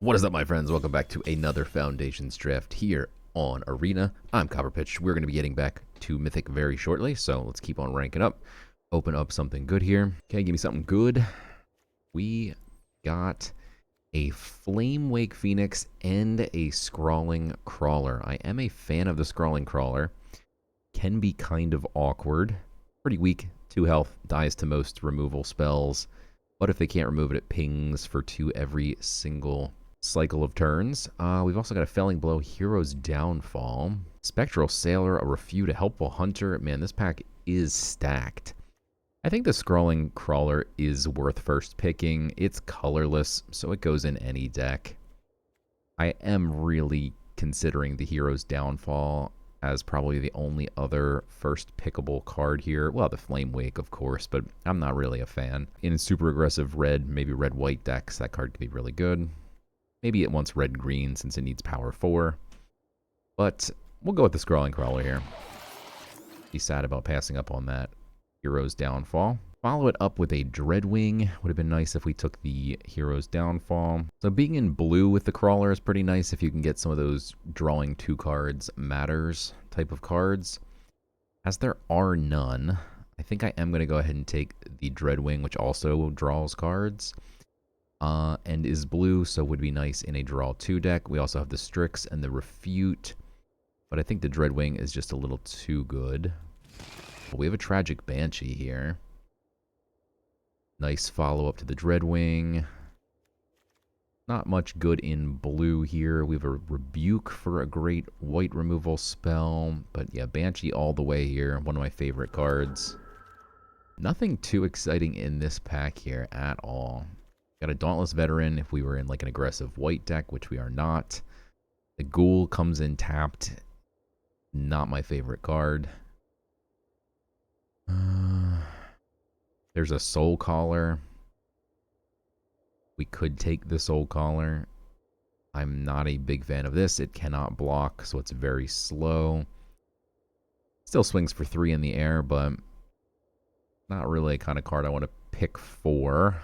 What is up, my friends? Welcome back to another Foundations draft here on Arena. I'm CopperPitch. We're going to be getting back to Mythic very shortly, so let's keep on ranking up. Open up something good here. Okay, give me something good. We got a Flame Wake Phoenix and a Scrawling Crawler. I am a fan of the Scrawling Crawler. Can be kind of awkward. Pretty weak, 2 health, dies to most removal spells. But if they can't remove it, it pings for 2 every single cycle of turns. We've also got a Felling Blow, Hero's Downfall, Spectral Sailor, a Refute, a Helpful Hunter. Man, this pack is stacked. I think the Scrawling Crawler is worth first picking. It's colorless, so it goes in any deck. I am really considering the Hero's Downfall as probably the only other first pickable card here. Well, the Flame Wake, of course, but I'm not really a fan. In super aggressive red, maybe red-white decks, that card could be really good. Maybe it wants red-green since it needs power 4. But we'll go with the Scrawling Crawler here. Be sad about passing up on that Hero's Downfall. Follow it up with a Dreadwing. Would have been nice if we took the Hero's Downfall. So being in blue with the Crawler is pretty nice if you can get some of those drawing 2 cards matters type of cards. As there are none, I think I am going to go ahead and take the Dreadwing, which also draws cards. And is blue, so would be nice in a draw 2 deck. We also have the Strix and the Refute, but I think the Dreadwing is just a little too good. We have a Tragic Banshee here. Nice follow-up to the Dreadwing. Not much good in blue here. We have a Rebuke for a great white removal spell, but yeah, Banshee all the way here. One of my favorite cards. Nothing too exciting in this pack here at all. Got a Dauntless Veteran if we were in like an aggressive white deck, which we are not. The Ghoul comes in tapped. Not my favorite card. There's a Soul Caller. We could take the Soul Caller. I'm not a big fan of this. It cannot block, so it's very slow. Still swings for 3 in the air, but not really a kind of card I want to pick for.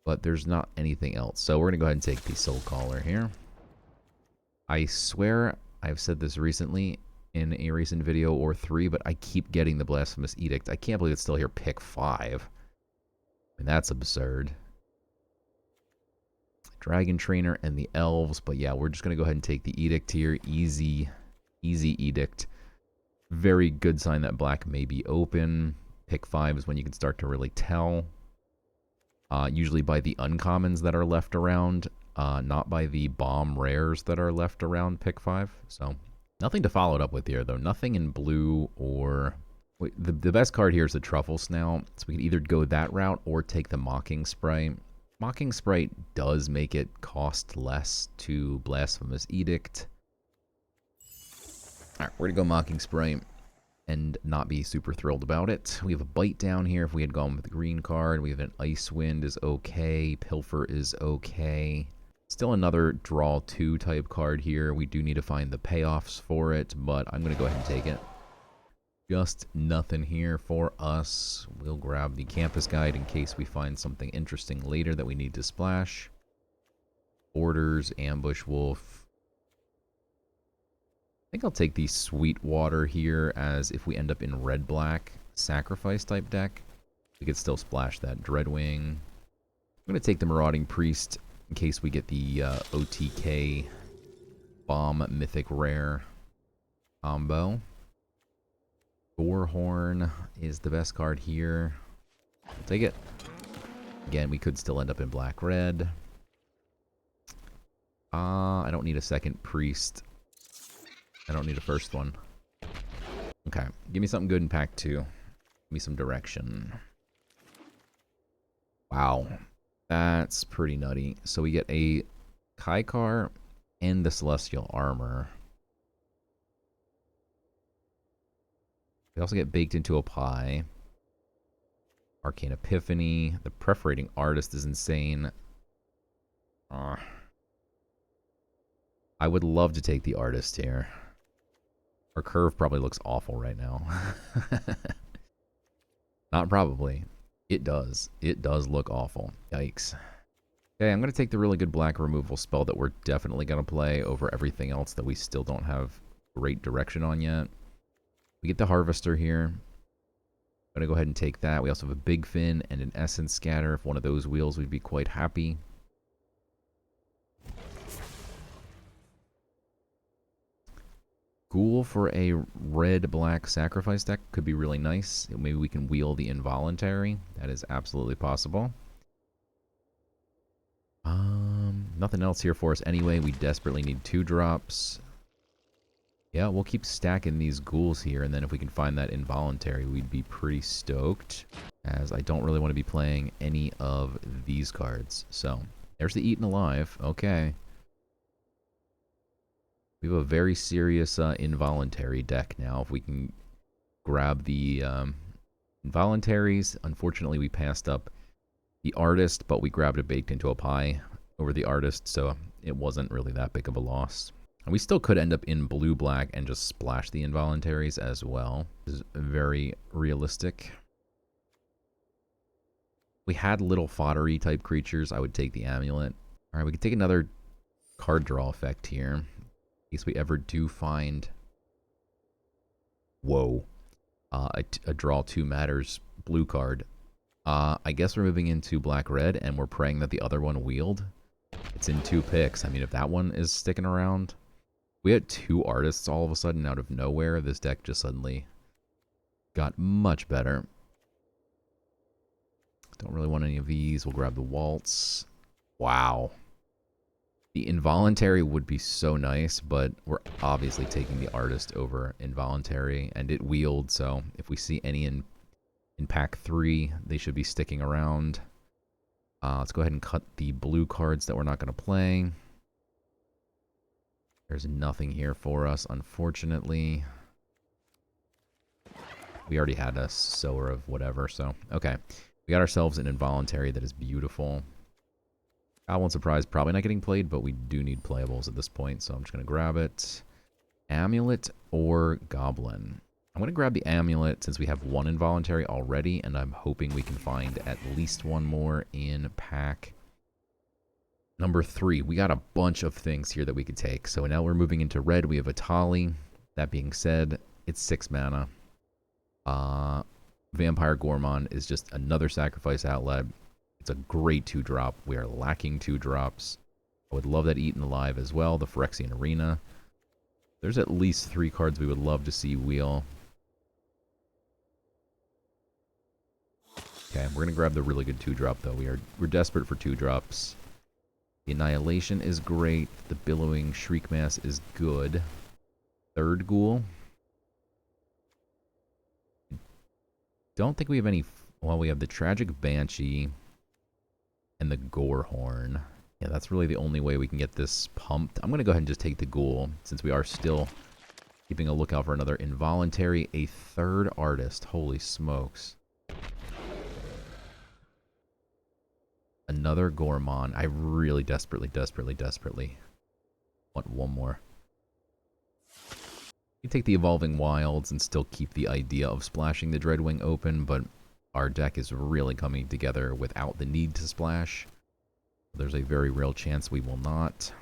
But there's not anything else. So we're going to go ahead and take the Soul Caller here. I swear I've said this recently in a recent video or 3, but I keep getting the Blasphemous Edict. I can't believe it's still here. Pick 5. I mean, that's absurd. Dragon Trainer and the Elves. But yeah, we're just going to go ahead and take the Edict here. Easy Edict. Very good sign that black may be open. Pick 5 is when you can start to really tell. Usually by the uncommons that are left around, not by the bomb rares that are left around pick 5. So nothing to follow it up with here, though. Nothing in blue or... Wait, the best card here is the Truffle Snail. So we can either go that route or take the Mocking Sprite. Mocking Sprite does make it cost less to Blasphemous Edict. Alright, we're going to go Mocking Sprite and not be super thrilled about it. We have a Bite down here if we had gone with the green card. We have an Icewind is okay. Pilfer is okay. Still another draw 2 type card here. We do need to find the payoffs for it, but I'm going to go ahead and take it. Just nothing here for us. We'll grab the Campus Guide in case we find something interesting later that we need to splash. Orders, Ambush Wolf. I think I'll take the Sweetwater here, as if we end up in red-black sacrifice type deck, we could still splash that Dreadwing. I'm going to take the Marauding Priest in case we get the OTK Bomb Mythic Rare combo. Gorehorn is the best card here. I'll take it. Again, we could still end up in black-red. I don't need a second Priest. I don't need a first one. Okay, give me something good in pack 2. Give me some direction. Wow, that's pretty nutty. So we get a Kaikar and the Celestial Armor. We also get Baked into a Pie. Arcane Epiphany. The Perforating Artist is insane. I would love to take the Artist here. Our curve probably looks awful right now. Not probably. It does. It does look awful. Yikes. Okay, I'm going to take the really good black removal spell that we're definitely going to play over everything else that we still don't have great direction on yet. We get the Harvester here. I'm going to go ahead and take that. We also have a Big Fin and an Essence Scatter. If one of those wheels, we'd be quite happy. Ghoul for a red-black sacrifice deck could be really nice. Maybe we can wheel the Involuntary. That is absolutely possible. Nothing else here for us anyway. We desperately need 2 drops. Yeah, we'll keep stacking these ghouls here, and then if we can find that Involuntary, we'd be pretty stoked, as I don't really want to be playing any of these cards. So, there's the Eaten Alive. Okay. We have a very serious Involuntary deck now. If we can grab the Involuntaries. Unfortunately, we passed up the Artist, but we grabbed it baked into a pie over the Artist, so it wasn't really that big of a loss. And we still could end up in blue-black and just splash the Involuntaries as well. This is very realistic. We had little foddery type creatures. I would take the Amulet. All right, we could take another card draw effect here. In case we ever do find... Whoa. A draw 2 matters blue card. I guess we're moving into black-red, and we're praying that the other one wheeled. It's in 2 picks. I mean, if that one is sticking around... We had 2 artists all of a sudden out of nowhere. This deck just suddenly got much better. Don't really want any of these. We'll grab the Waltz. Wow. The Involuntary would be so nice, but we're obviously taking the Artist over Involuntary, and it wheeled, so if we see any in pack 3, they should be sticking around. Let's go ahead and cut the blue cards that we're not going to play. There's nothing here for us, unfortunately. We already had a Sower of whatever, so... Okay. We got ourselves an Involuntary that is beautiful. Goblin Surprise probably not getting played, but we do need playables at this point, so I'm just going to grab it. Amulet or Goblin? I'm going to grab the Amulet since we have 1 Involuntary already, and I'm hoping we can find at least 1 more in pack number 3. We got a bunch of things here that we could take. So now we're moving into red. We have Atali. That being said, it's 6 mana. Vampire Gormon is just another sacrifice outlet. It's a great 2-drop. We are lacking 2 drops. I would love that Eaten Alive as well. The Phyrexian Arena. There's at least 3 cards we would love to see wheel. Okay, we're going to grab the really good 2-drop though. We're desperate for 2 drops. The Annihilation is great. The Billowing Shriekmass is good. 3rd Ghoul. Don't think we have any... Well, we have the Tragic Banshee and the Gorehorn. Yeah, that's really the only way we can get this pumped. I'm going to go ahead and just take the Ghoul, since we are still keeping a lookout for another Involuntary. A 3rd Artist. Holy smokes. Another Gormon. I really desperately want 1 more. You take the Evolving Wilds and still keep the idea of splashing the Dreadwing open, but our deck is really coming together without the need to splash. There's a very real chance we will not.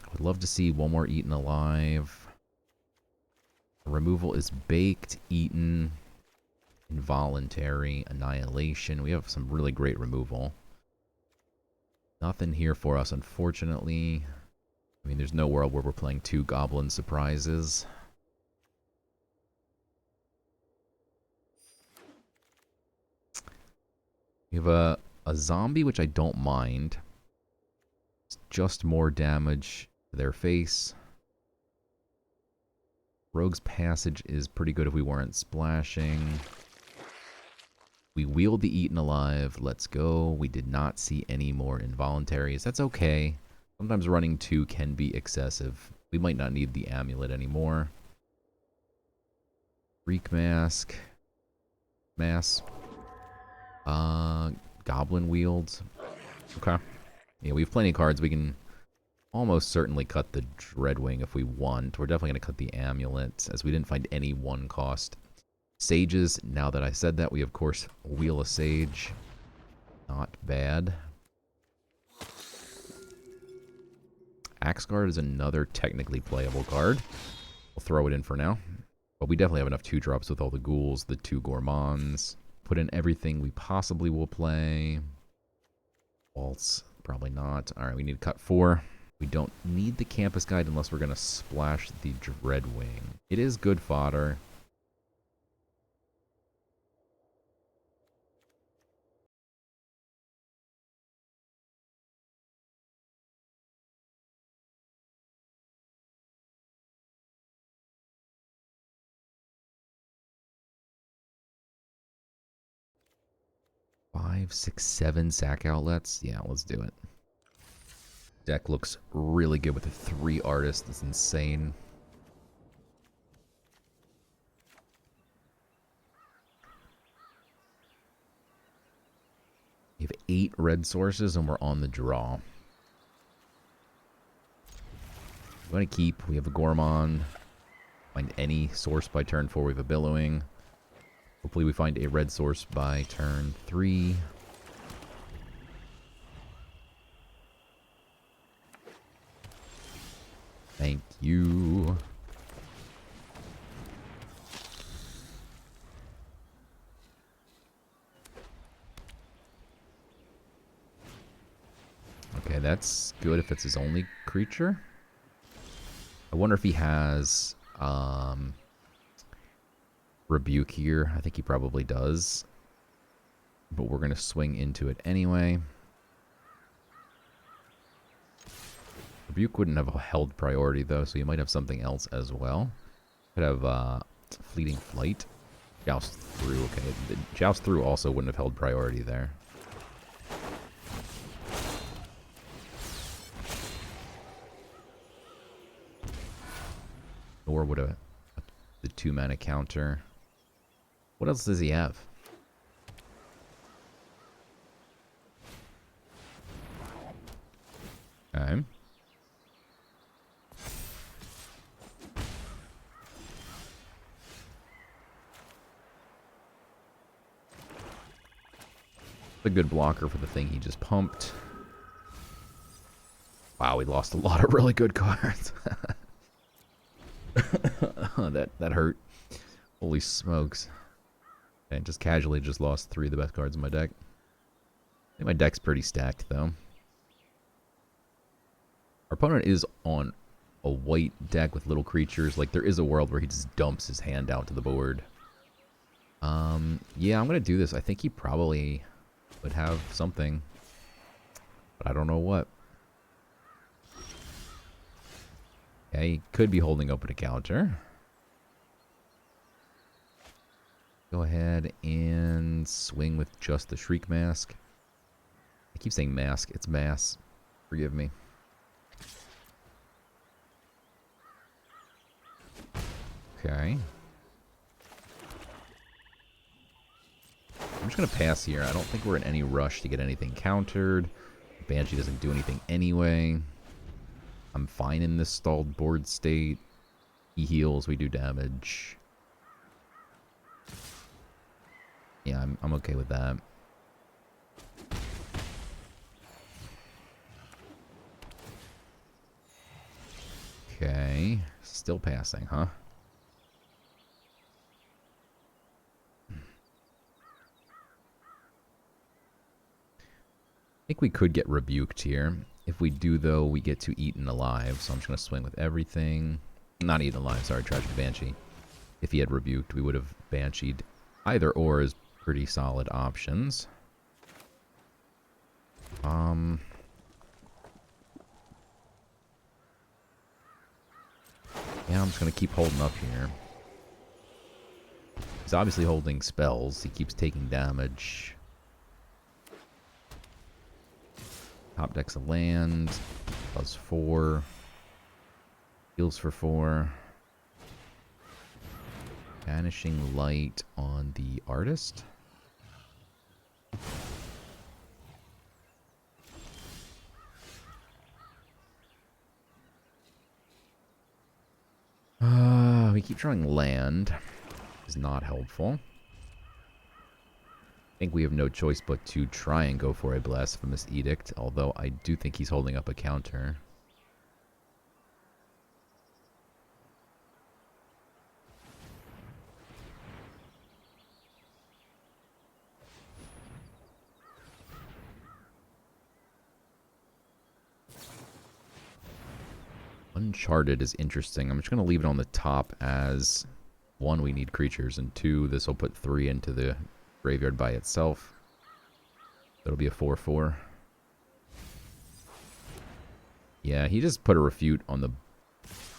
I would love to see 1 more Eaten Alive. Removal is baked, eaten, Involuntary, Annihilation. We have some really great removal. Nothing here for us, unfortunately. I mean, there's no world where we're playing 2 Goblin Surprises. We have a zombie, which I don't mind. It's just more damage to their face. Rogue's Passage is pretty good if we weren't splashing. We wheeled the Eaten Alive. Let's go. We did not see any more Involuntaries. That's okay. Sometimes running 2 can be excessive. We might not need the Amulet anymore. Freak Mask. Mass. Goblin Wields. Okay. Yeah, we have plenty of cards. We can almost certainly cut the Dreadwing if we want. We're definitely going to cut the Amulet, as we didn't find any 1-cost Sages. Now that I said that, we of course wheel a Sage. Not bad. Axe Guard is another technically playable card. We'll throw it in for now. But we definitely have enough 2-drops with all the ghouls, the 2 gourmands. Put in everything we possibly will play. Waltz, probably not. Alright, we need to cut 4. We don't need the Campus Guide unless we're going to splash the Dreadwing. It is good fodder. Five, 6, 7 sack outlets. Yeah, let's do it. Deck looks really good with the 3 artists. It's insane. We have 8 red sources and we're on the draw. We're going to keep. We have a Gourmand. Find any source by turn 4. We have a Billowing. Hopefully we find a red source by turn 3. Thank you. Okay, that's good if it's his only creature. I wonder if he has Rebuke here. I think he probably does. But we're going to swing into it anyway. Rebuke wouldn't have held priority, though, so you might have something else as well. Could have Fleeting Flight. Joust Through, okay. The Joust Through also wouldn't have held priority there. Nor would the 2-mana counter. What else does he have? Okay. A good blocker for the thing he just pumped. Wow, we lost a lot of really good cards. that hurt. Holy smokes. And just casually just lost 3 of the best cards in my deck. I think my deck's pretty stacked, though. Our opponent is on a white deck with little creatures. Like, there is a world where he just dumps his hand out to the board. Yeah, I'm going to do this. I think he probably would have something. But I don't know what. Yeah, he could be holding open a counter. Go ahead and swing with just the Shriek Mask. I keep saying mask. It's mass. Forgive me. Okay. I'm just going to pass here. I don't think we're in any rush to get anything countered. Banshee doesn't do anything anyway. I'm fine in this stalled board state. He heals, we do damage. Yeah, I'm okay with that. Okay. Still passing, huh? I think we could get rebuked here. If we do, though, we get to Eaten Alive. So I'm just going to swing with everything. Not Eaten Alive, sorry, Tragic Banshee. If he had rebuked, we would have Bansheed. Either or is pretty solid options. Yeah, I'm just going to keep holding up here. He's obviously holding spells. He keeps taking damage. Top deck's a land. Plus 4. Heals for 4. Vanishing Light on the artist. We keep drawing land. Is not helpful. I think we have no choice but to try and go for a Blasphemous Edict, although I do think he's holding up a counter. Uncharted is interesting. I'm just going to leave it on the top as, 1, we need creatures, and 2, this will put 3 into the graveyard by itself. That'll be a 4/4. Yeah, he just put a refute on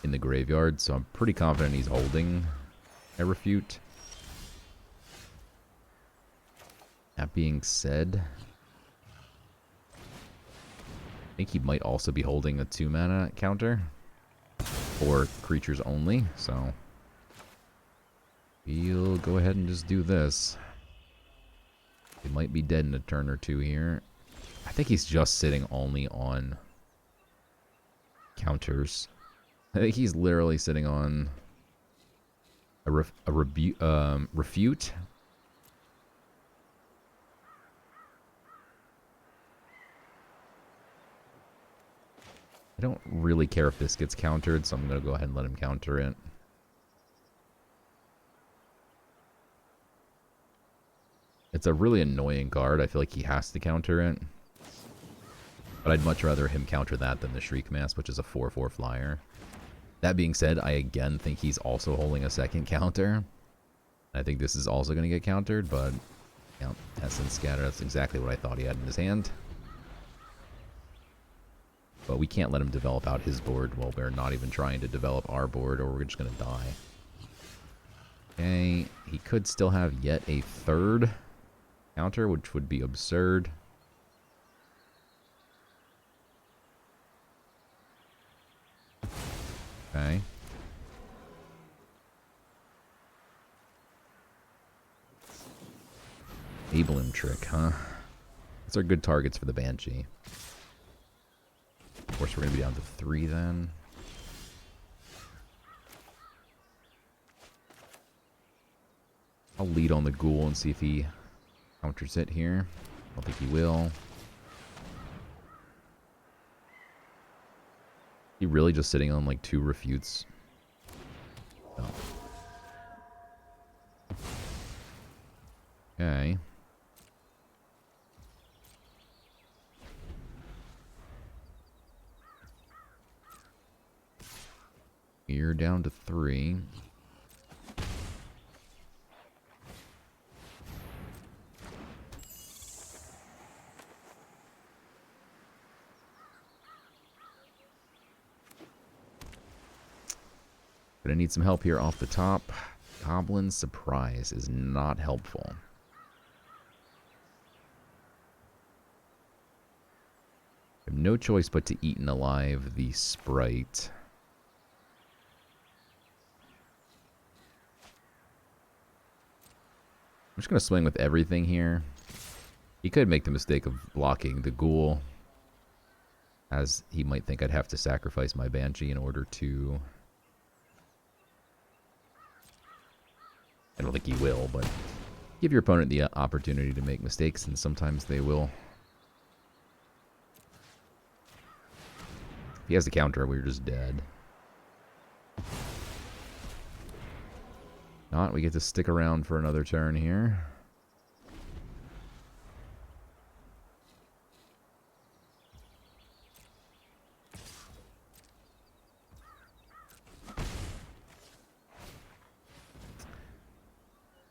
in the graveyard, so I'm pretty confident he's holding a refute. That being said, I think he might also be holding a 2-mana counter for creatures only, so we'll go ahead and just do this. He might be dead in a turn or 2 here. I think he's just sitting only on counters. I think he's literally sitting on a refute. I don't really care if this gets countered, so I'm going to go ahead and let him counter it. It's a really annoying card. I feel like he has to counter it. But I'd much rather him counter that than the Shriek Mask, which is a 4/4 flyer. That being said, I again think he's also holding a second counter. I think this is also going to get countered, but yeah, Essence Scatter, that's exactly what I thought he had in his hand. But we can't let him develop out his board while we're not even trying to develop our board, or we're just going to die. Okay, he could still have yet a 3rd counter, which would be absurd. Okay. Ableim Trick, huh? Those are good targets for the Banshee. Of course, we're going to be down to 3 then. I'll lead on the Ghoul and see if he counters it here. I don't think he will. He really just sitting on like 2 refutes? No. Okay. You're down to 3. Gonna need some help here off the top. Goblin Surprise is not helpful. I have no choice but to Eaten Alive the Sprite. I'm just going to swing with everything here. He could make the mistake of blocking the Ghoul, as he might think I'd have to sacrifice my Banshee in order to... I don't think he will, but give your opponent the opportunity to make mistakes, and sometimes they will. If he has the counter, we're just dead. Not, we get to stick around for another turn here.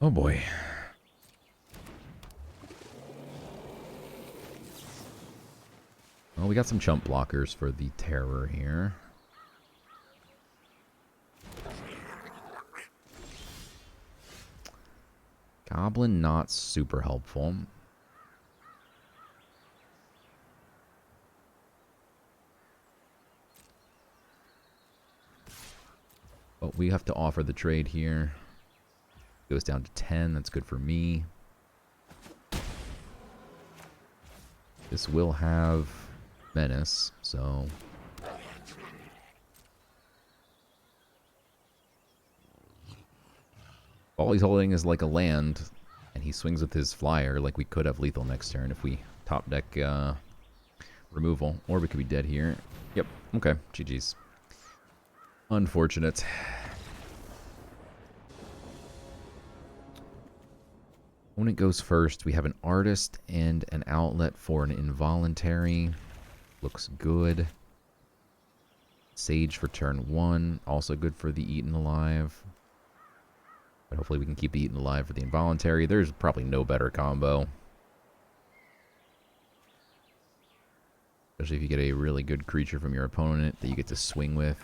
Oh boy. Well, we got some chump blockers for the Terror here. Goblin not super helpful. But we have to offer the trade here. Goes down to 10. That's good for me. This will have Menace, so... all he's holding is like a land, and he swings with his flyer. Like, we could have lethal next turn if we top deck removal. Or we could be dead here. Yep, okay, GG's. Unfortunate. Opponent goes first. We have an Artist and an Outlet for an Involuntary. Looks good. Sage for turn 1. Also good for the Eaten Alive. But hopefully we can keep the Eaten Alive for the involuntary. There's probably no better combo. Especially if you get a really good creature from your opponent that you get to swing with.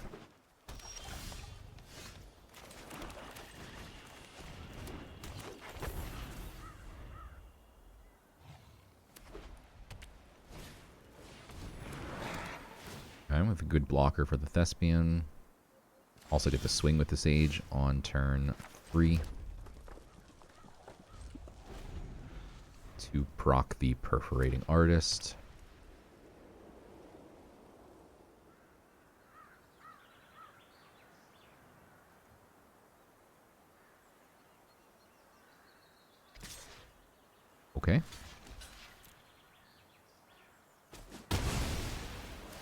Okay, with a good blocker for the Thespian. Also get to swing with the Sage on turn 3. To proc the Perforating Artist. Okay.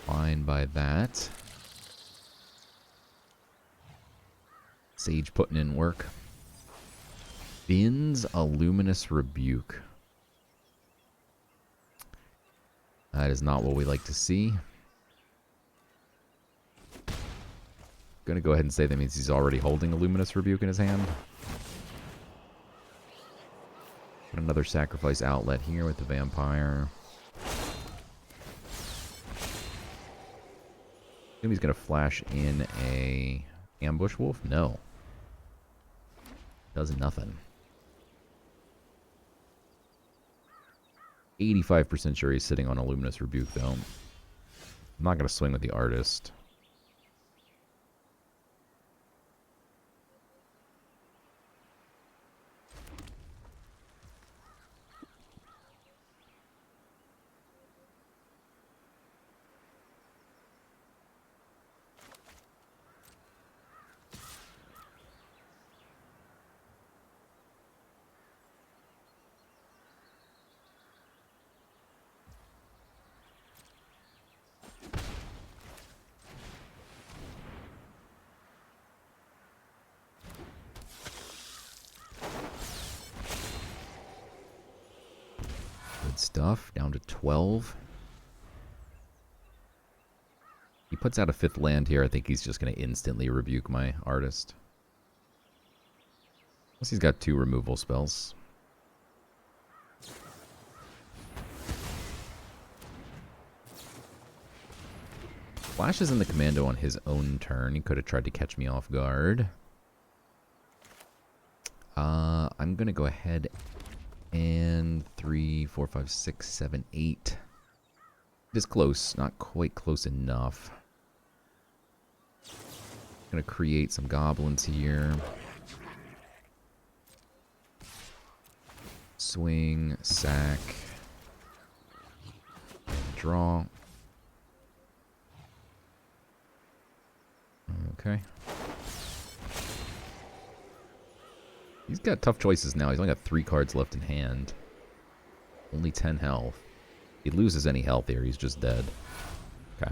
Fine by that. Sage putting in work. Bins a Luminous Rebuke. That is not what we like to see. Gonna go ahead and say that means he's already holding a Luminous Rebuke in his hand. Got another sacrifice outlet here with the Vampire. Assume he's gonna flash in a Ambush Wolf? No. Does nothing. 85% sure he's sitting on a Luminous Rebuke, though. I'm not going to swing with the Artist. Stuff down to 12. He puts out a 5th land here. I think he's just going to instantly rebuke my Artist. Unless he's got 2 removal spells. Flashes in the commando on his own turn. He could have tried to catch me off guard. I'm going to go ahead and 3, 4, 5, 6, 7, 8. It is close, not quite close enough. Gonna create some goblins here. Swing, sack, draw. Okay. He's got tough choices now. He's only got 3 cards left in hand. Only 10 health. If he loses any health here, he's just dead. Okay.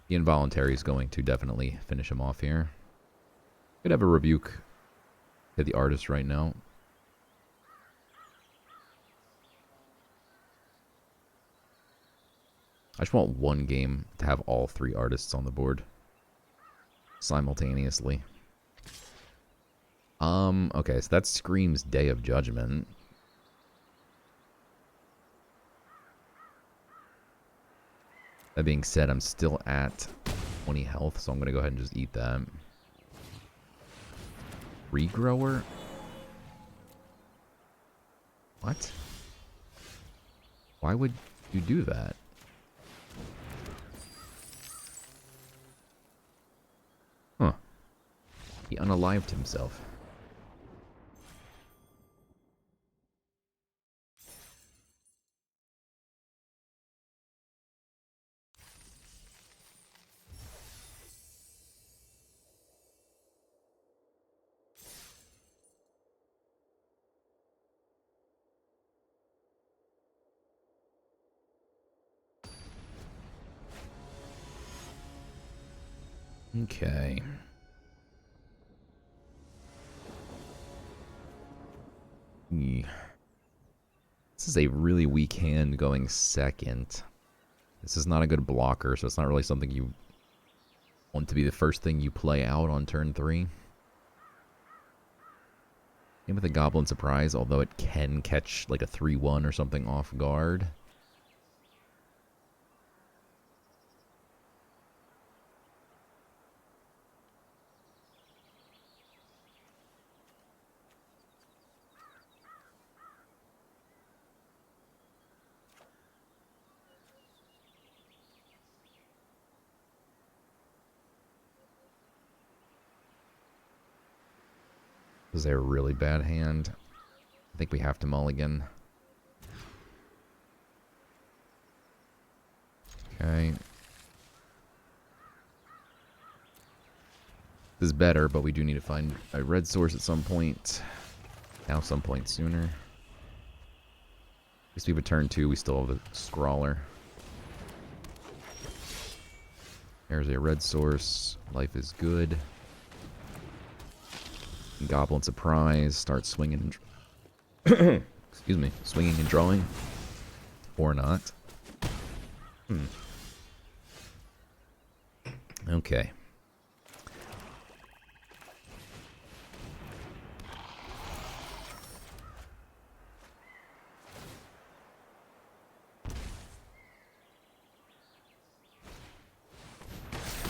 The involuntary is going to definitely finish him off here. Could have a rebuke. Hit the Artist right now. I just want one game to have all 3 Artists on the board simultaneously. Okay, so that screams Day of Judgment. That being said, I'm still at 20 health, so I'm going to go ahead and just eat that. Regrower? What? Why would you do that? Huh. He unalived himself. Okay. This is a really weak hand going second. This is not a good blocker, so it's not really something you want to be the first thing you play out on turn 3. And with a Goblin Surprise, although it can catch like a 3-1 or something off guard. Was there a really bad hand? I think we have to mulligan. Okay. This is better, but we do need to find a red source at some point. Now some point sooner. At least we have a turn 2, we still have a Scrawler. There's a red source. Life is good. Goblin Surprise. Start swinging. Excuse me. Swinging and drawing. Or not. Okay.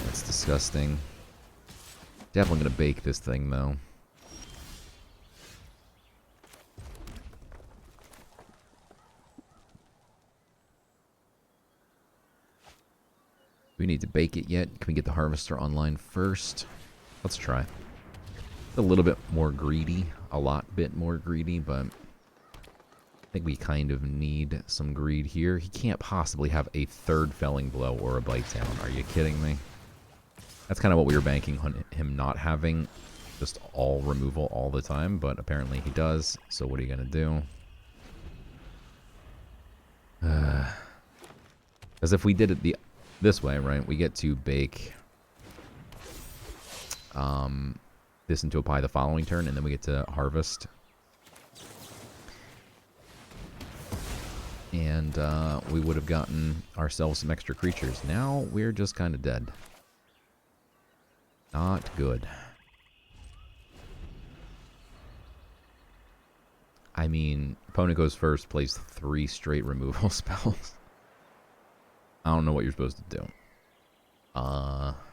That's disgusting. Definitely gonna bake this thing though. We need to bake it yet. Can we get the harvester online first? Let's try. A little bit more greedy. A lot bit more greedy, but I think we kind of need some greed here. He can't possibly have a third felling blow or a bite down. Are you kidding me? That's kind of what we were banking on him not having. Just all removal all the time, but apparently he does. So what are you going to do? Because if we did it this way, right, we get to bake this into a pie the following turn, and then we get to harvest. And we would have gotten ourselves some extra creatures. Now we're just kind of dead. Not good. I mean, opponent goes first, plays 3 straight removal spells. I don't know what you're supposed to do. Alright.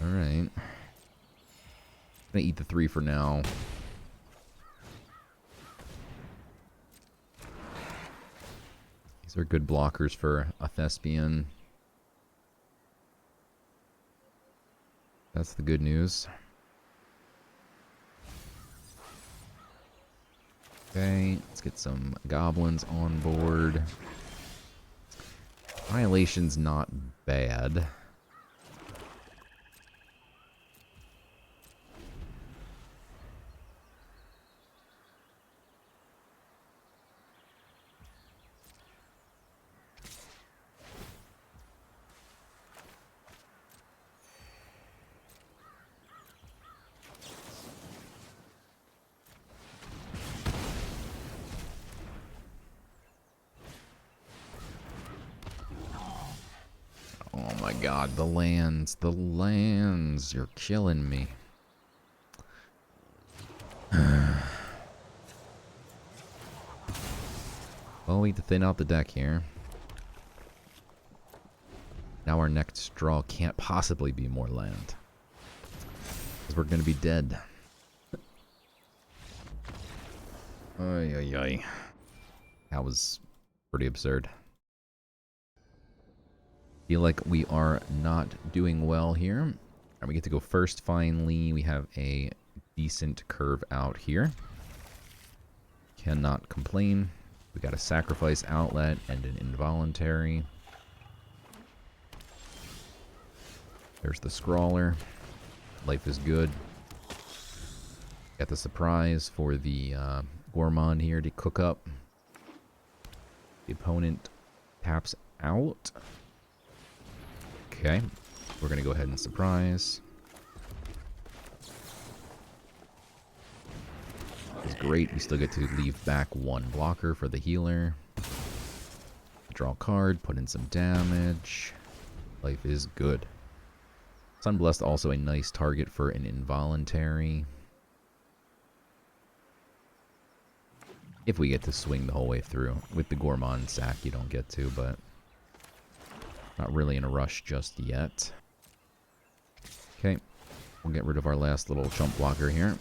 I'm gonna eat the 3 for now. These are good blockers for a Thespian. That's the good news. Okay, let's get some goblins on board. Annihilation's not bad. Oh my god, the lands, you're killing me. Well, we need to thin out the deck here. Now our next draw can't possibly be more land. Because we're going to be dead. Ay, ay, ay. That was pretty absurd. Feel like we are not doing well here. And we get to go first finally. We have a decent curve out here. Cannot complain. We got a sacrifice outlet and an involuntary. There's the Scrawler. Life is good. Got the surprise for the Gourmand here to cook up. The opponent taps out. Okay. We're going to go ahead and surprise. It's great. We still get to leave back 1 blocker for the healer. draw a card, put in some damage. Life is good. Sunblessed also a nice target for an involuntary. If we get to swing the whole way through. With the Gourmand sack you don't get to, but not really in a rush just yet. Okay, we'll get rid of our last little chump blocker here.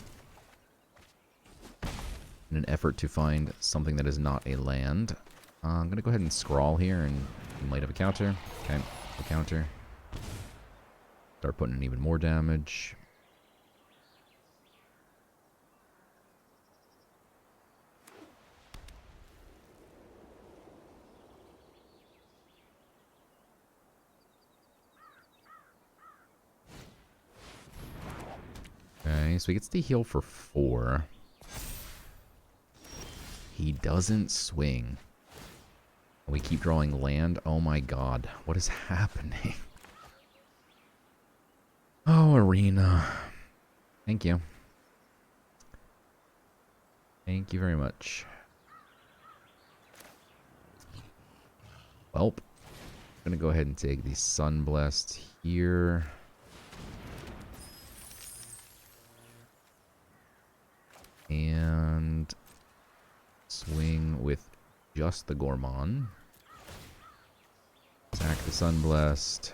In an effort to find something that is not a land. I'm going to go ahead and scrawl here, and we might have a counter. Okay, a counter. Start putting in even more damage. Okay, so he gets to heal for 4. He doesn't swing. We keep drawing land. Oh my god, what is happening? Oh, Arena. Thank you. Thank you very much. Welp. I'm gonna go ahead and take the Sunblessed here. And swing with just the Gourmand. Sack the Sunblessed.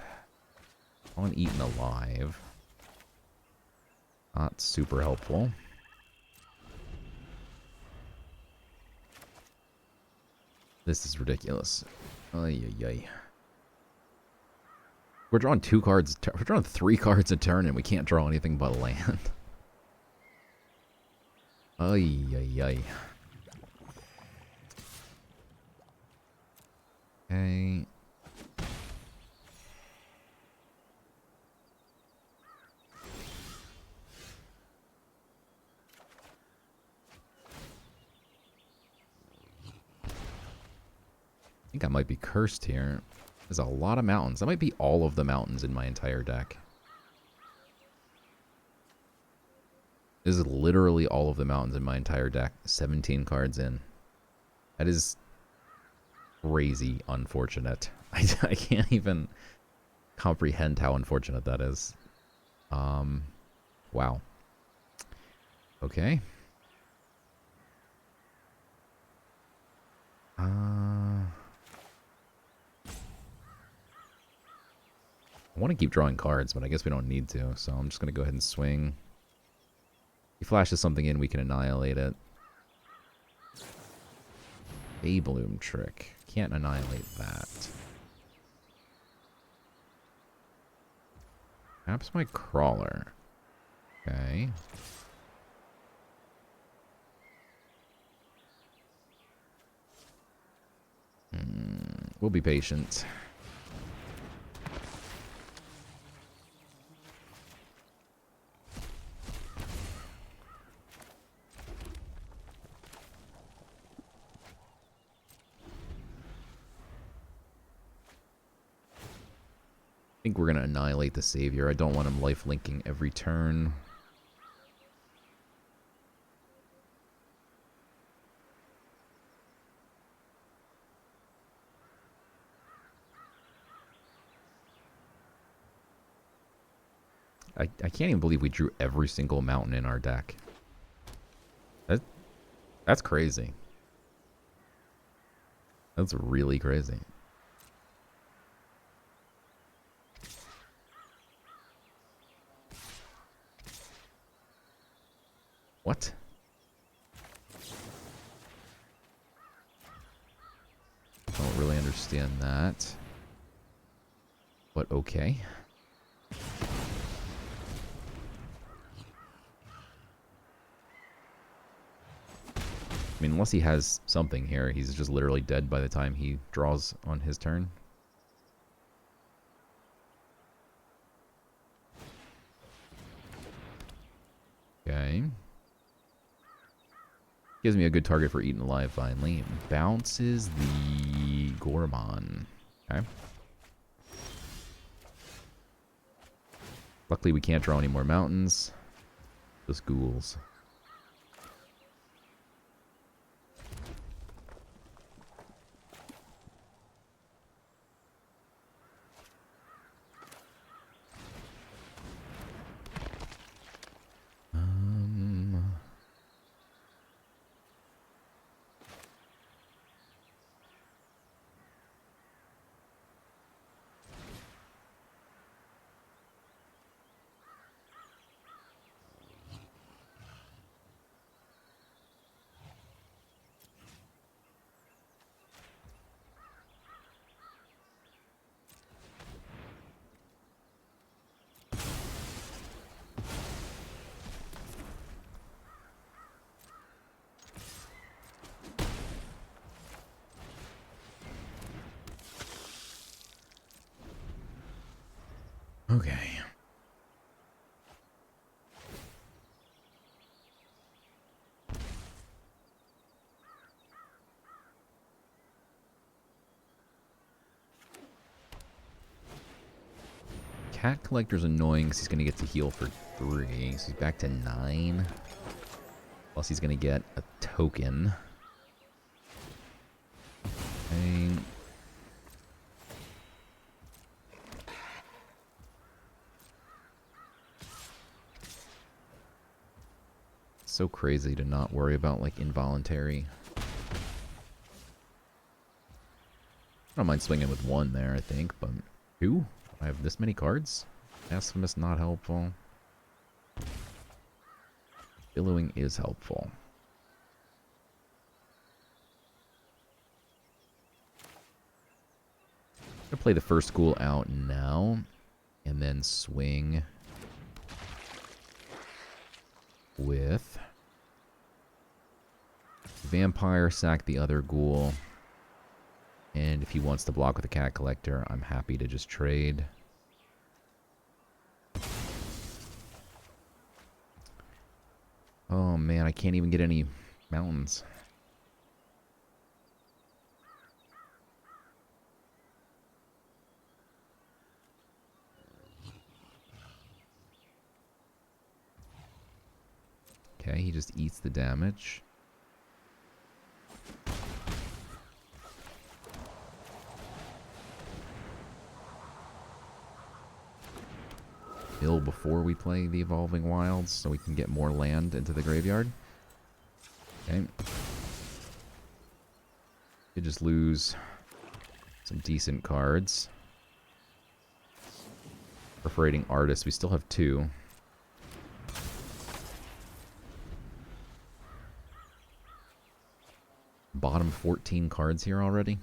On Eaten Alive. Not super helpful. This is ridiculous. Ay, ay, ay. We're drawing 2 cards. We're drawing 3 cards a turn, and we can't draw anything but land. Ay, ay, ay. Okay. I think I might be cursed here. There's a lot of mountains. That might be all of the mountains in my entire deck. This is literally all of the mountains in my entire deck. 17 cards in. That is crazy unfortunate. I can't even comprehend how unfortunate that is. Wow. Okay. I want to keep drawing cards, but I guess we don't need to, so I'm just going to go ahead and swing. He flashes something in, we can annihilate it. Daybloom trick. Can't annihilate that. Perhaps my crawler. Okay. We'll be patient. I think we're going to annihilate the Savior. I don't want him life linking every turn. I can't even believe we drew every single mountain in our deck. That's crazy. That's really crazy. What? I don't really understand that. But okay. I mean, unless he has something here, he's just literally dead by the time he draws on his turn. Okay. Gives me a good target for Eaten Alive, finally. Bounces the Gourmand. Okay. Luckily, we can't draw any more mountains. Just ghouls. Okay. Cat Collector's annoying because he's going to get to heal for 3. So he's back to 9. Plus he's going to get a token. Okay. So crazy to not worry about, like, involuntary. I don't mind swinging with 1 there, I think, but 2? I have this many cards? Blasphemous not helpful. Billowing is helpful. I'm gonna play the first school out now, and then swing with Vampire, sack the other ghoul. And if he wants to block with a Cat Collector, I'm happy to just trade. Oh man, I can't even get any mountains. Okay, he just eats the damage. Kill before we play the Evolving Wilds so we can get more land into the graveyard. Okay. We just lose some decent cards. Perforating Artist, we still have 2. Bottom 14 cards here already.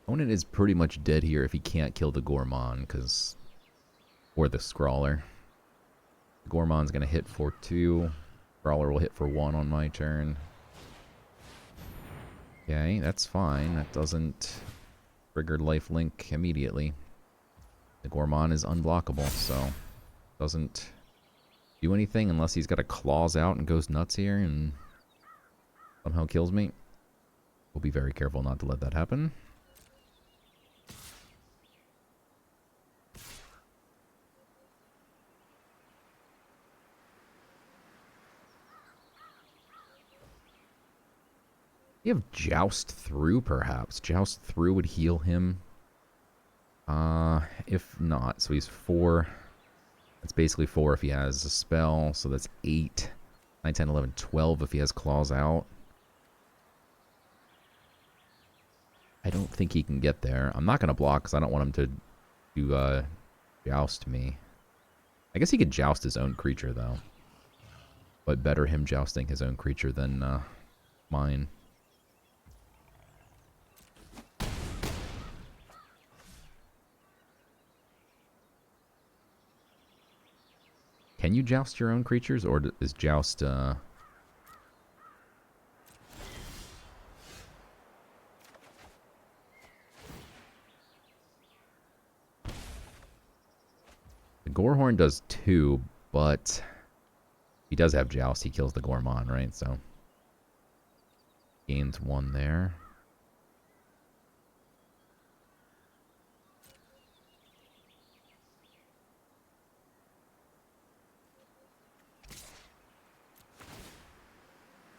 Opponent is pretty much dead here if he can't kill the Gourmand, or the Scrawler. The Gourmand's gonna hit for 2. Scrawler will hit for 1 on my turn. Okay, that's fine. That doesn't trigger lifelink immediately. The Gourmand is unblockable, so doesn't do anything unless he's got a claws out and goes nuts here and somehow kills me. We'll be very careful not to let that happen. You have Joust Through, perhaps. Joust Through would heal him. If not, so he's 4. That's basically 4 if he has a spell, so that's 8. 9, 10, 11, 12 if he has claws out. I don't think he can get there. I'm not going to block because I don't want him to joust me. I guess he could joust his own creature, though. But better him jousting his own creature than mine. Can you joust your own creatures, or is joust... The Gorehorn does 2, but he does have joust. He kills the Gourmand, right? So gains 1 there.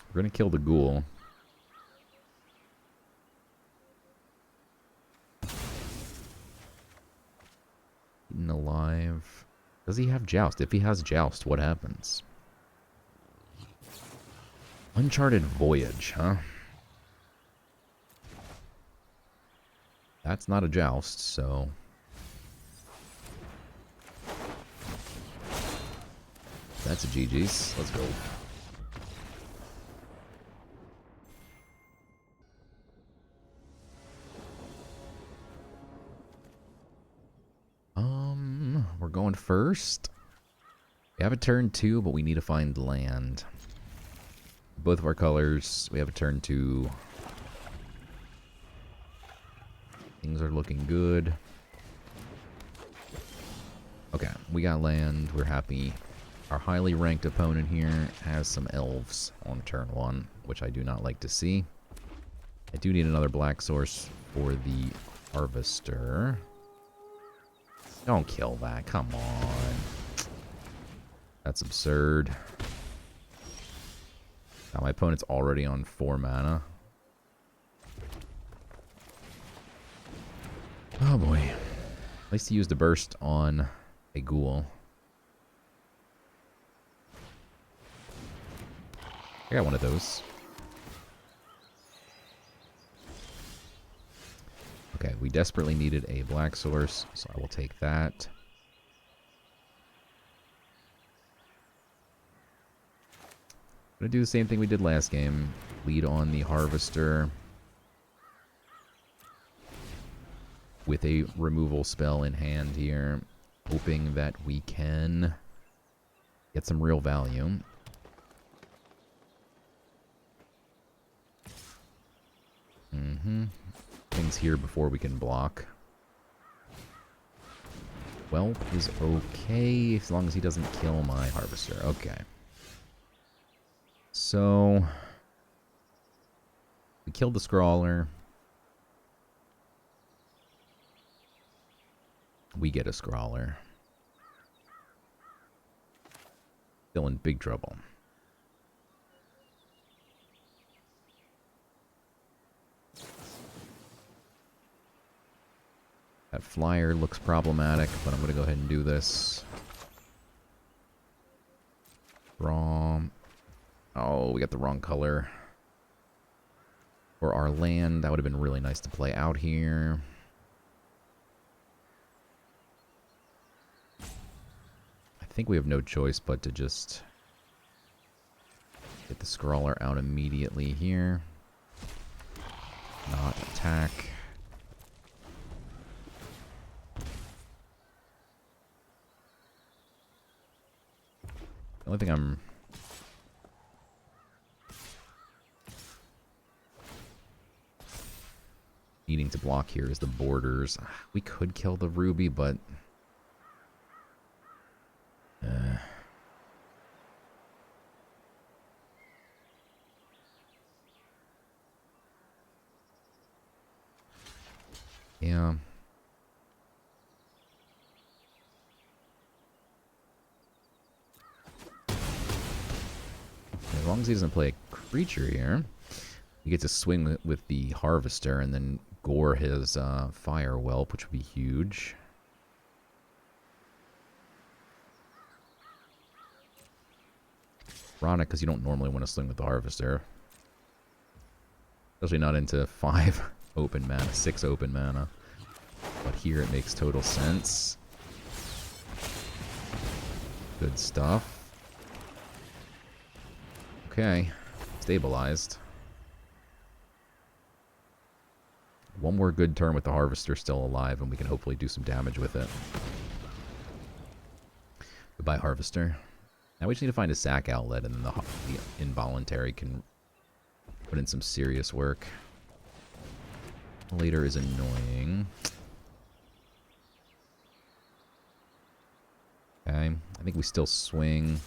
We're going to kill the ghoul. Eaten alive. Does he have joust? If he has joust, what happens? Uncharted Voyage, huh? That's not a joust, so... That's a GG's. Let's go. We're going first. We have a turn 2, but we need to find land. Both of our colors, we have a turn 2. Things are looking good. Okay, we got land. We're happy. Our highly ranked opponent here has some elves on turn 1, which I do not like to see. I do need another black source for the harvester. Don't kill that. Come on. That's absurd. Now my opponent's already on 4 mana. Oh boy. At least he used a burst on a ghoul. I got one of those. Okay, we desperately needed a black source, so I will take that. I'm going to do the same thing we did last game. Lead on the harvester with a removal spell in hand here, hoping that we can get some real value. Things here before we can block. Well, is okay as long as he doesn't kill my harvester. Okay. So we killed the Scrawler. We get a Scrawler. Still in big trouble. That flyer looks problematic, but I'm going to go ahead and do this. Wrong. Oh, we got the wrong color. For our land, that would have been really nice to play out here. I think we have no choice but to just get the Scrawler out immediately here. Not attack. The only thing I'm needing to block here is the borders. We could kill the ruby, but yeah. As long as he doesn't play a creature here, he gets to swing with the harvester and then gore his fire whelp, which would be huge. Ironic, because you don't normally want to swing with the harvester. Especially not into 5 open mana, 6 open mana. But here it makes total sense. Good stuff. Okay, stabilized. One more good turn with the harvester still alive, and we can hopefully do some damage with it. Goodbye, harvester. Now we just need to find a sack outlet, and then the involuntary can put in some serious work. Later is annoying. Okay, I think we still swing.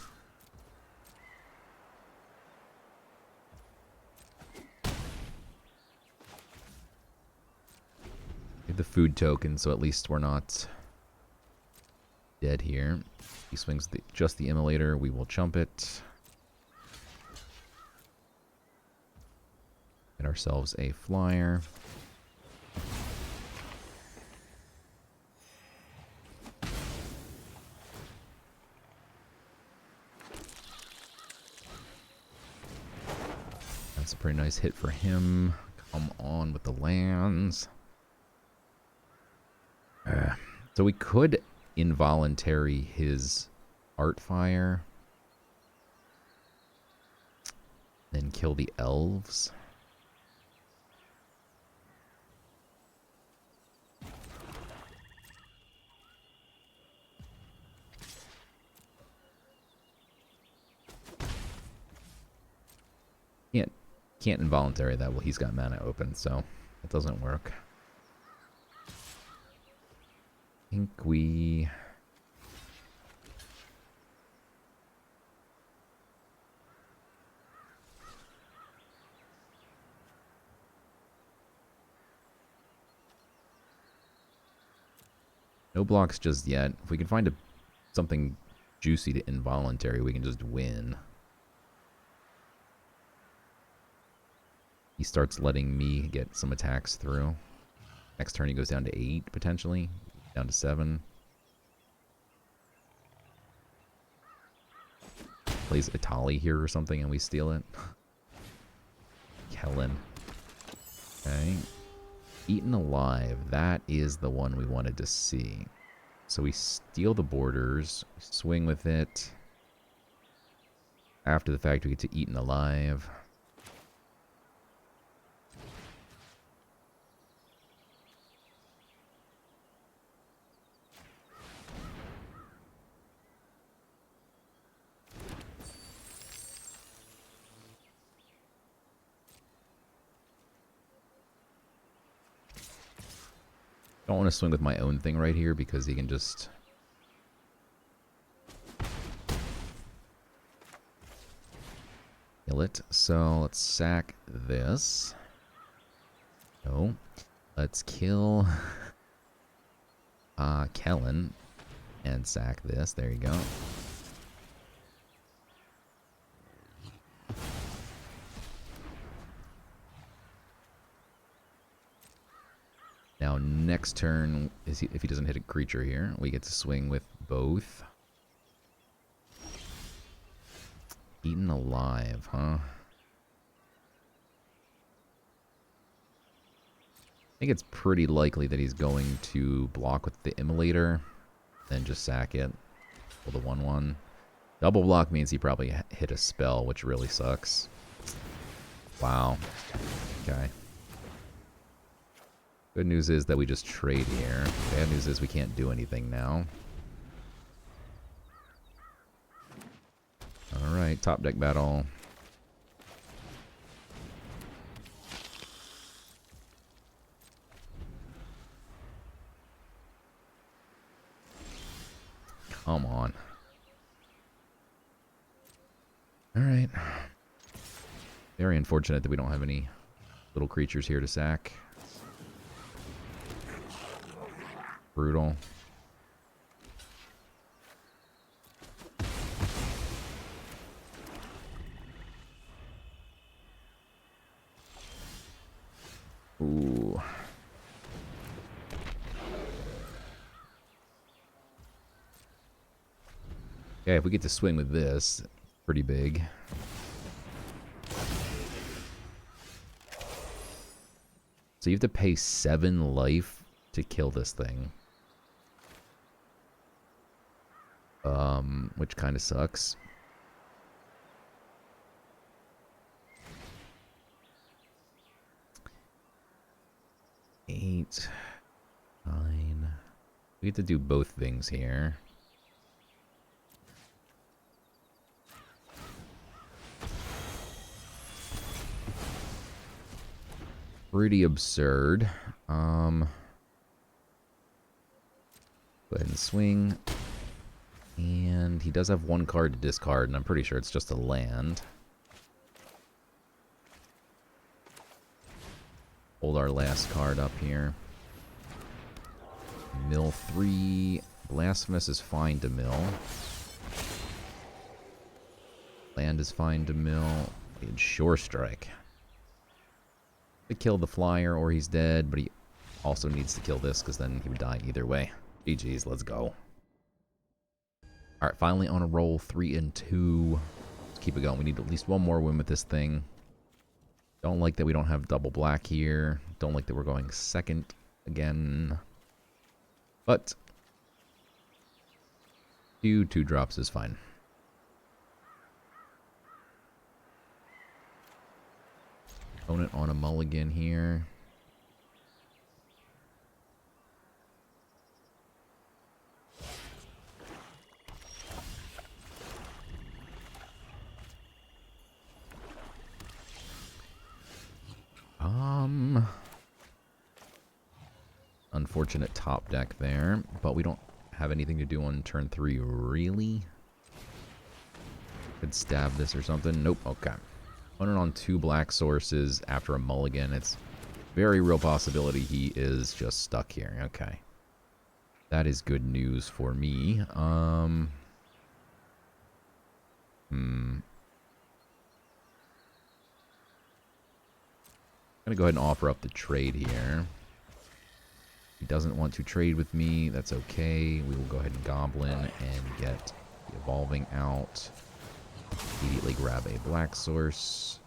The food token, so at least we're not dead here. He swings just the immolator. We will chump it. Get ourselves a flyer. That's a pretty nice hit for him. Come on with the lands. So we could involuntary his art fire, then kill the elves. Can't involuntary that. Well, he's got mana open, so it doesn't work. think we... No blocks just yet. If we can find something juicy to involuntary, we can just win. He starts letting me get some attacks through. Next turn he goes down to 8, potentially. Down to 7. Plays Itali here or something and we steal it. Kellen. Okay. Eaten alive. That is the one we wanted to see. So we steal the borders. We swing with it. After the fact, we get to eaten alive. Don't want to swing with my own thing right here because he can just... kill it. So let's sack this. No. Let's kill Kellen and sack this. There you go. Now, next turn, if he doesn't hit a creature here, we get to swing with both. Eaten alive, huh? I think it's pretty likely that he's going to block with the Immolator, then just sack it. Pull the 1/1. Double block means he probably hit a spell, which really sucks. Wow. Okay. Good news is that we just trade here. Bad news is we can't do anything now. Alright, top deck battle. Come on. Alright. Very unfortunate that we don't have any little creatures here to sack. Brutal. Ooh. Okay, if we get to swing with this, pretty big. So you have to pay 7 life to kill this thing. Which kind of sucks. Eight, 9. We get to do both things here. Pretty absurd. Go ahead and swing. And he does have 1 card to discard, and I'm pretty sure it's just a land. Hold our last card up here. Mill 3. Blasphemous is fine to mill. Land is fine to mill. And Sure Strike. To kill the flyer or he's dead, but he also needs to kill this because then he would die either way. GG's, let's go. Alright, finally on a roll, 3 and 2. Let's keep it going. We need at least 1 more win with this thing. Don't like that we don't have double black here. Don't like that we're going second again. But 2 drops is fine. Opponent on a mulligan here. unfortunate top deck there, but we don't have anything to do on turn 3, really. Could stab this or something. Nope. Okay. Running on 2 black sources after a mulligan. It's very real possibility he is just stuck here. Okay. That is good news for me. I'm gonna go ahead and offer up the trade here. He doesn't want to trade with me. That's okay. We will go ahead and Goblin and get the Evolving out. Immediately grab a black source.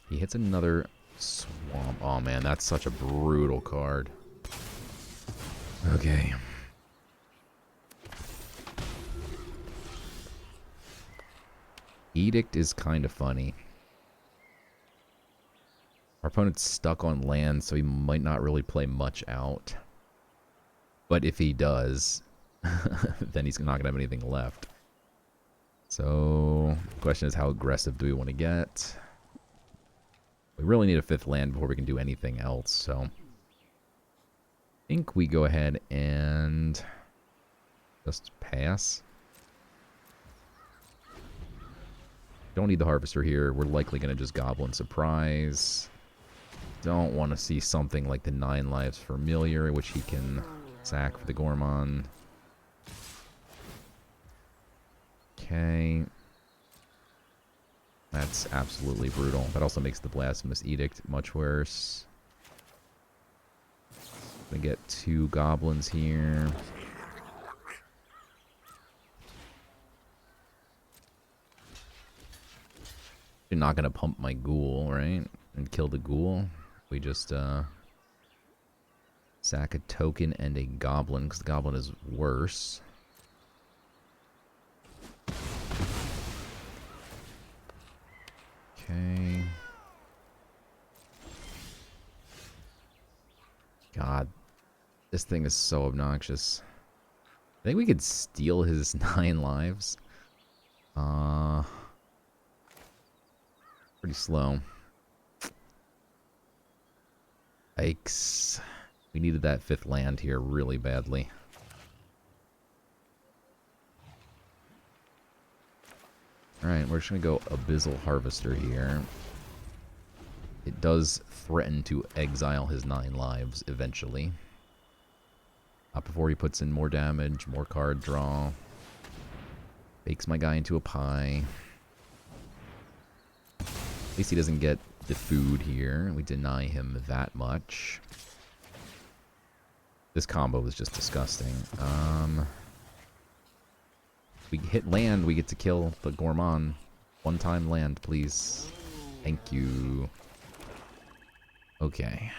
He hits another swamp. Oh man, that's such a brutal card. Okay. Edict is kind of funny. Our opponent's stuck on land, so he might not really play much out. But if he does, then he's not going to have anything left. So, the question is, how aggressive do we want to get? We really need a 5th land before we can do anything else, so I think we go ahead and just pass. Don't need the Harvester here. We're likely going to just Goblin Surprise. Don't want to see something like the 9 Lives Familiar, which he can sack for the Gormon. Okay. That's absolutely brutal. That also makes the Blasphemous Edict much worse. Gonna get 2 goblins here. You're not gonna pump my ghoul, right? And kill the ghoul. We just sack a token and a goblin, because the goblin is worse. Okay. God, this thing is so obnoxious. I think we could steal his 9 lives. Pretty slow. Yikes. We needed that 5th land here really badly. Alright, we're just going to go Abyssal Harvester here. It does threaten to exile his 9 lives eventually. Not before he puts in more damage, more card draw. Bakes my guy into a pie. At least he doesn't get the food here. We deny him that much. This combo is just disgusting. We hit land, we get to kill the Gormon. 1-time land, please. Thank you. Okay.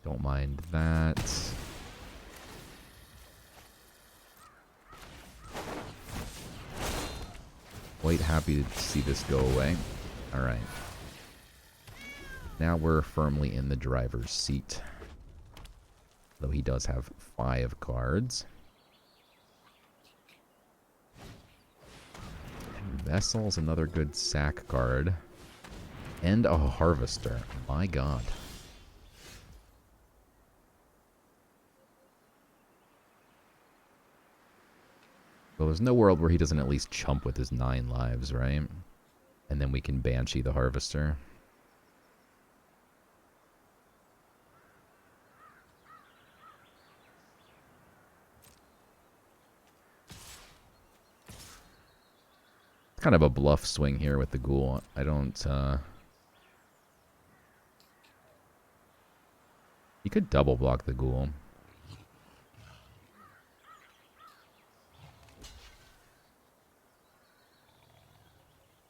Don't mind that. Quite happy to see this go away. Alright. Now we're firmly in the driver's seat. Though he does have 5 cards. And Vessel's another good sack card. And a Harvester. My god. Well, there's no world where he doesn't at least chump with his 9 lives, right? And then we can Banshee the Harvester. Kind of a bluff swing here with the ghoul. I don't, he could double block the ghoul.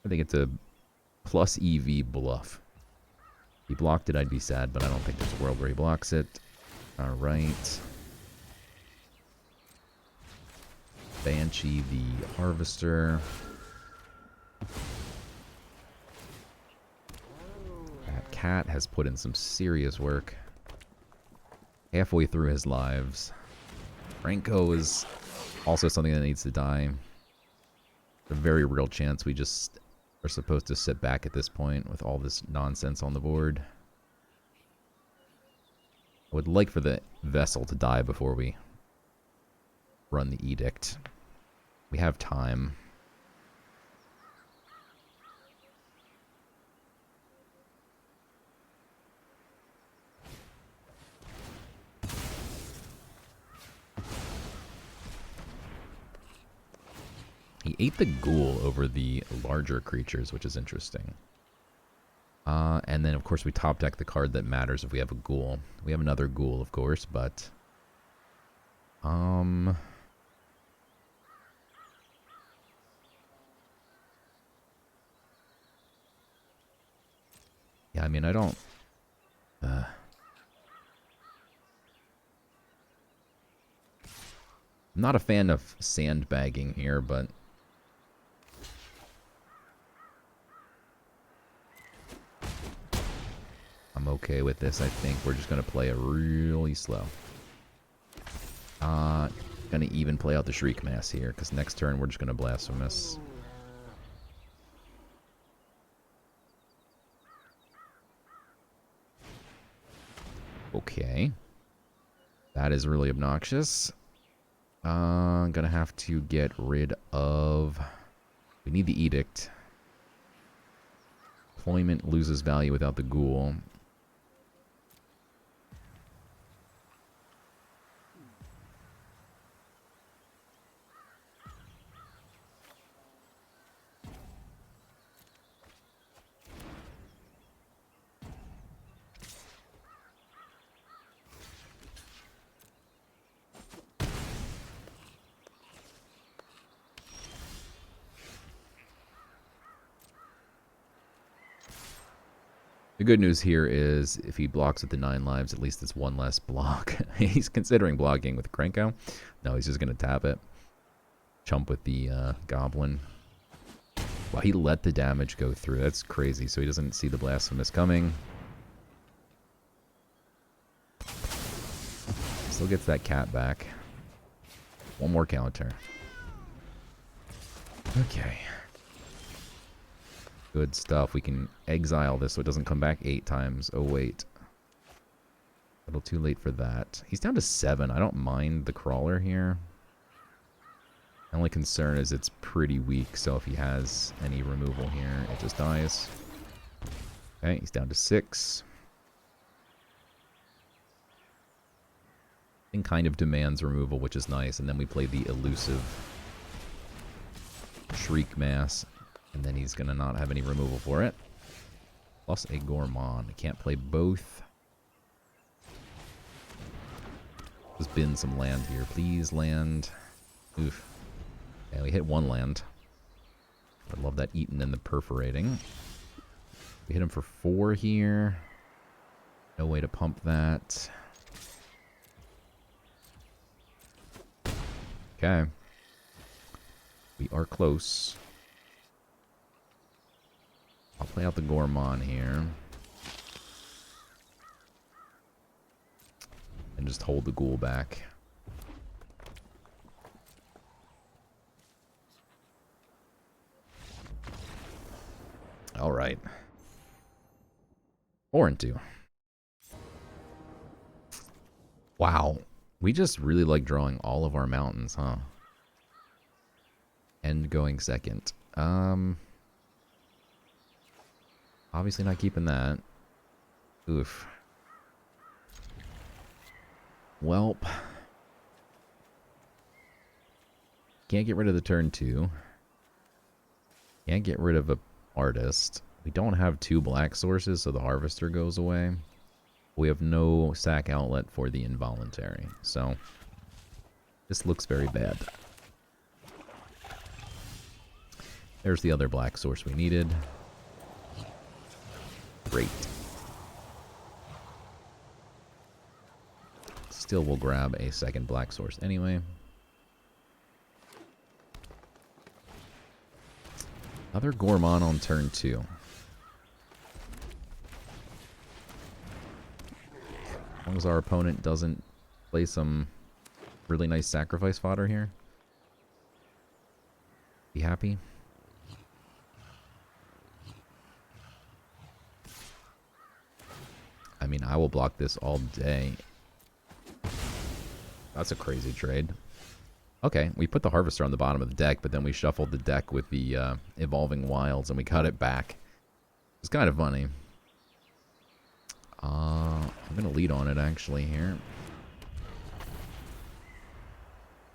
I think it's a plus EV bluff. If he blocked it, I'd be sad, but I don't think there's a world where he blocks it. Alright. Banshee the Harvester. That cat has put in some serious work. Halfway through his lives. Franco is also something that needs to die. a very real chance we just are supposed to sit back at this point with all this nonsense on the board. I would like for the vessel to die before we run the edict. We have time. He ate the ghoul over the larger creatures, which is interesting. And then, of course, we top deck the card that matters if we have a ghoul. We have another ghoul, of course, but... Yeah, I mean, I don't... I'm not a fan of sandbagging here, but... I'm okay with this, I think. We're just going to play it really slow. Going to even play out the Shriek Mass here, because next turn we're just going to Blasphemous. Okay. That is really obnoxious. I'm going to have to get rid of... We need the Edict. Deployment loses value without the Ghoul. The good news here is if he blocks with the 9 lives, at least it's one less block. He's considering blocking with Krenko. No, he's just going to tap it. Chump with the Goblin. Wow, he let the damage go through. That's crazy. So he doesn't see the Blasphemous coming. Still gets that cat back. One more counter. Okay. Good stuff. We can exile this so it doesn't come back 8 times. Oh, wait. A little too late for that. He's down to 7. I don't mind the Crawler here. My only concern is it's pretty weak, so if he has any removal here, it just dies. Okay, he's down to 6. And kind of demands removal, which is nice. And then we play the elusive Shriek Mass. And then he's going to not have any removal for it. Plus a Gourmand. I can't play both. Just bin some land here. Please, land. Oof. Yeah, we hit 1 land. I love that Eaten and the Perforating. We hit him for 4 here. No way to pump that. Okay. We are close. I'll play out the Gourmand here. And just hold the Ghoul back. Alright. 4 and 2. Wow. We just really like drawing all of our mountains, huh? And going second. Obviously not keeping that. Oof. Welp. Can't get rid of the turn 2. Can't get rid of a artist. We don't have 2 black sources, so the Harvester goes away. We have no sack outlet for the involuntary. So, this looks very bad. There's the other black source we needed. Great. Still will grab a second black source anyway. Another Gourmand on turn 2. As long as our opponent doesn't play some really nice sacrifice fodder here. Be happy. mean, I will block this all day. That's a crazy trade. Okay, we put the Harvester on the bottom of the deck, but then we shuffled the deck with the Evolving Wilds, and we got it back. It's kind of funny. I'm going to lead on it, actually, here.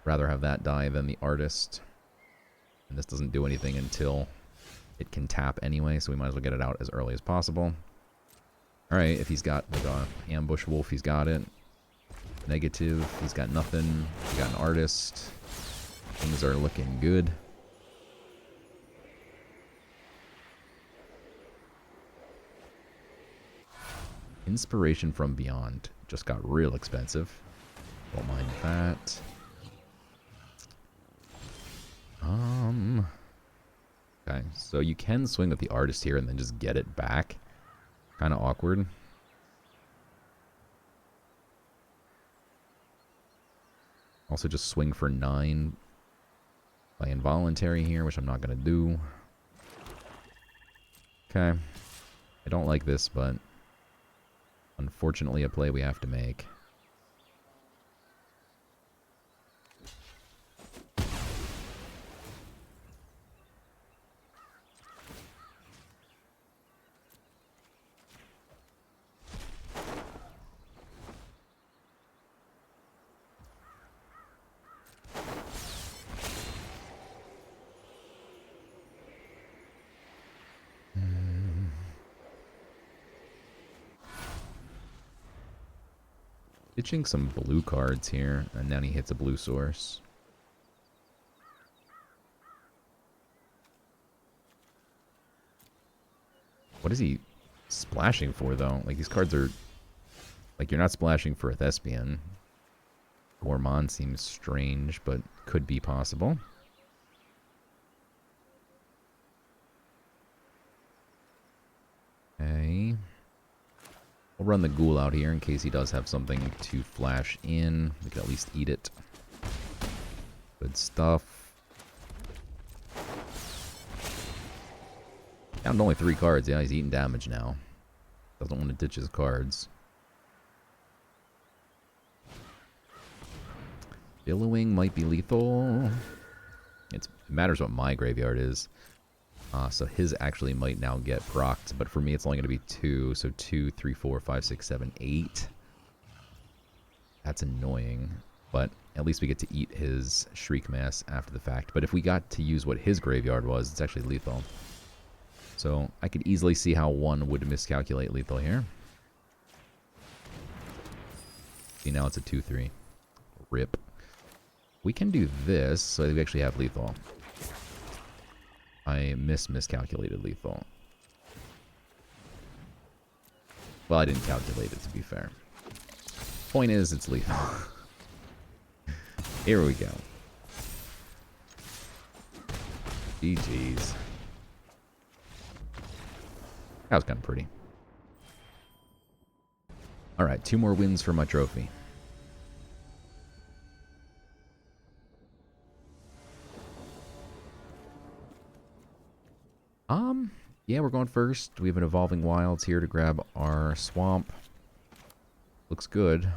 Rather have that die than the Artist. And this doesn't do anything until it can tap anyway, so we might as well get it out as early as possible. Alright, if he's got like a Ambush Wolf, he's got it. Negative, he's got nothing. He's got an Artist. Things are looking good. Inspiration from Beyond just got real expensive. Don't mind that. Okay, so you can swing with the Artist here and then just get it back. Kind of awkward. Also just swing for 9 by Involuntary here, which I'm not going to do. Okay. I don't like this, but unfortunately a play we have to make. Pitching some blue cards here, and then he hits a blue source. What is he splashing for, though? Like, these cards are... Like, you're not splashing for a Thespian. Gourmand seems strange, but could be possible. Okay. We'll run the Ghoul out here in case he does have something to flash in. We can at least eat it. Good stuff. Down to only 3 cards. Yeah, he's eating damage now. Doesn't want to ditch his cards. Billowing might be lethal. It matters what my graveyard is. So his actually might now get procced, but for me it's only going to be 2. So 2, 3, 4, 5, 6, 7, 8. That's annoying, but at least we get to eat his Shriek Mass after the fact. But if we got to use what his graveyard was, it's actually lethal. So I could easily see how one would miscalculate lethal here. See, now it's a 2-3. Rip. We can do this, so we actually have lethal. I miscalculated lethal. Well, I didn't calculate it, to be fair. Point is, it's lethal. Here we go. GG's. That was kind of pretty. Alright, 2 more wins for my trophy. Yeah, we're going first. We have an Evolving Wilds here to grab our Swamp. Looks good.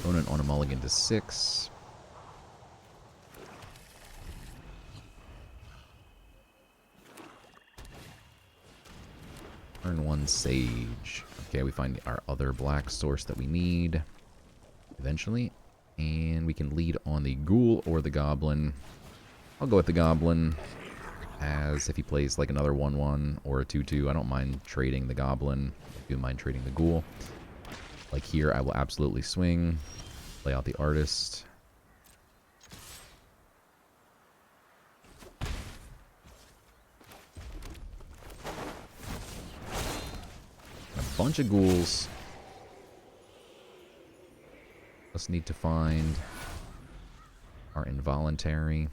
Opponent on a mulligan to 6. Turn 1 Sage. Okay, we find our other black source that we need eventually. And we can lead on the Ghoul or the Goblin. I'll go with the Goblin, as if he plays like another 1-1 or a 2-2, I don't mind trading the Goblin. I do mind trading the Ghoul. Like here, I will absolutely swing, play out the Artist. Bunch of ghouls. Just need to find our Involuntary.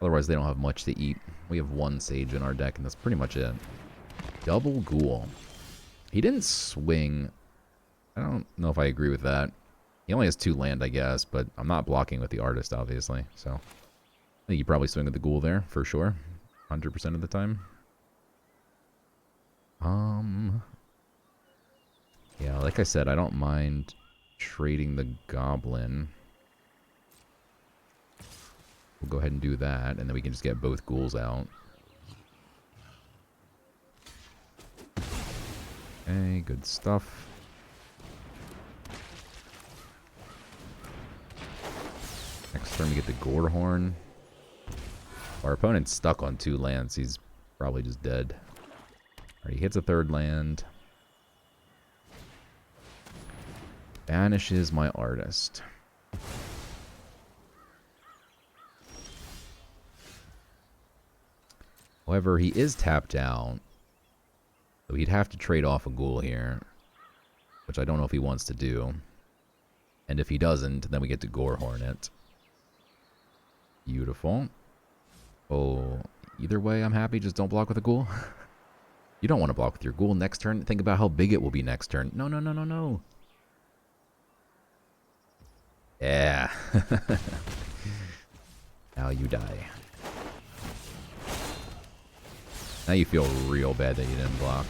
Otherwise, they don't have much to eat. We have 1 Sage in our deck, and that's pretty much it. Double Ghoul. He didn't swing. I don't know if I agree with that. He only has 2 land, I guess, but I'm not blocking with the artist, obviously. So I think you probably swing with the ghoul there, for sure. 100% of the time. Yeah, like I said, I don't mind trading the goblin. We'll go ahead and do that, and then we can just get both ghouls out. Okay, good stuff. Next turn we get the Gorehorn. Our opponent's stuck on 2 lands. He's probably just dead. Alright, he hits a 3rd land. Banishes my artist. However, he is tapped out. So he'd have to trade off a ghoul here. Which I don't know if he wants to do. And if he doesn't, then we get to Gorehorn it. Beautiful. Oh, either way, I'm happy. Just don't block with a ghoul. You don't want to block with your ghoul next turn. Think about how big it will be next turn. No, no, no, no, no. Yeah. Now you die. Now you feel real bad that you didn't block.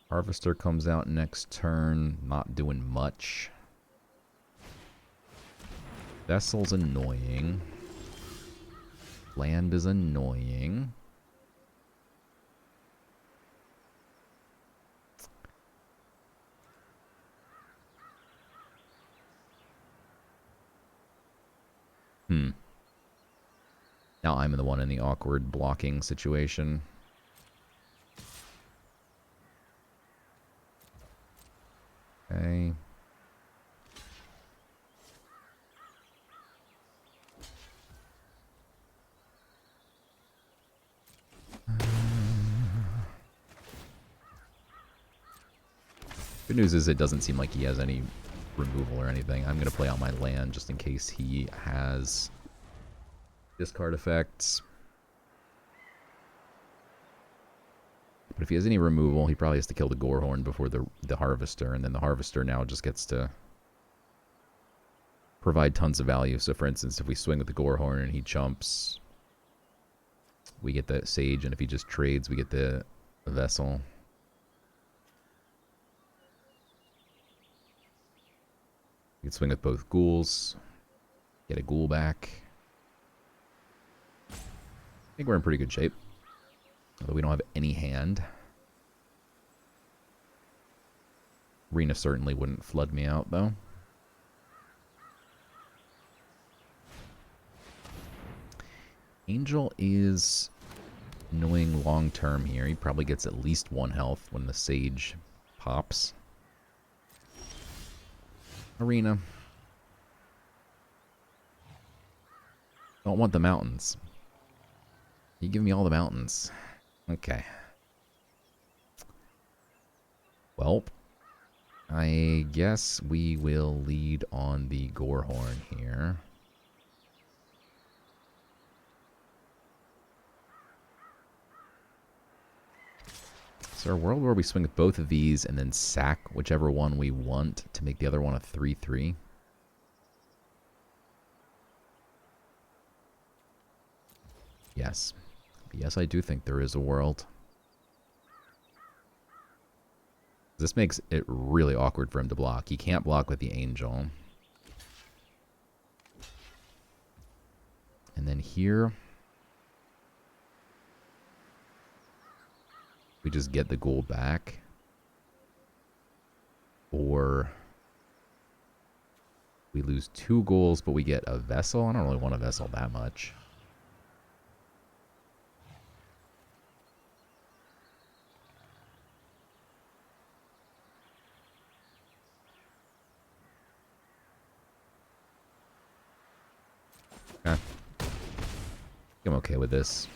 Harvester comes out next turn. Not doing much. Vessel's annoying. Land is annoying. Now I'm the one in the awkward blocking situation. Okay. Good news is it doesn't seem like he has any removal or anything. I'm going to play out my land just in case he has discard effects. But if he has any removal, he probably has to kill the Gorehorn before the Harvester, and then the Harvester now just gets to provide tons of value. So for instance, if we swing with the Gorehorn and he chumps, we get the Sage, and if he just trades, we get the Vessel. We can swing with both ghouls, get a ghoul back. I think we're in pretty good shape. Although we don't have any hand. Arena certainly wouldn't flood me out, though. Angel is annoying long term here. He probably gets at least 1 health when the Sage pops. Arena. Don't want the mountains. You give me all the mountains. Okay. Well, I guess we will lead on the Gorehorn here. Is there a world where we swing with both of these and then sack whichever one we want to make the other one a 3/3? Yes. Yes, I do think there is a world. This makes it really awkward for him to block. He can't block with the Angel. And then here, we just get the ghoul back. Or we lose 2 ghouls, but we get a Vessel. I don't really want a Vessel that much. I'm okay with this.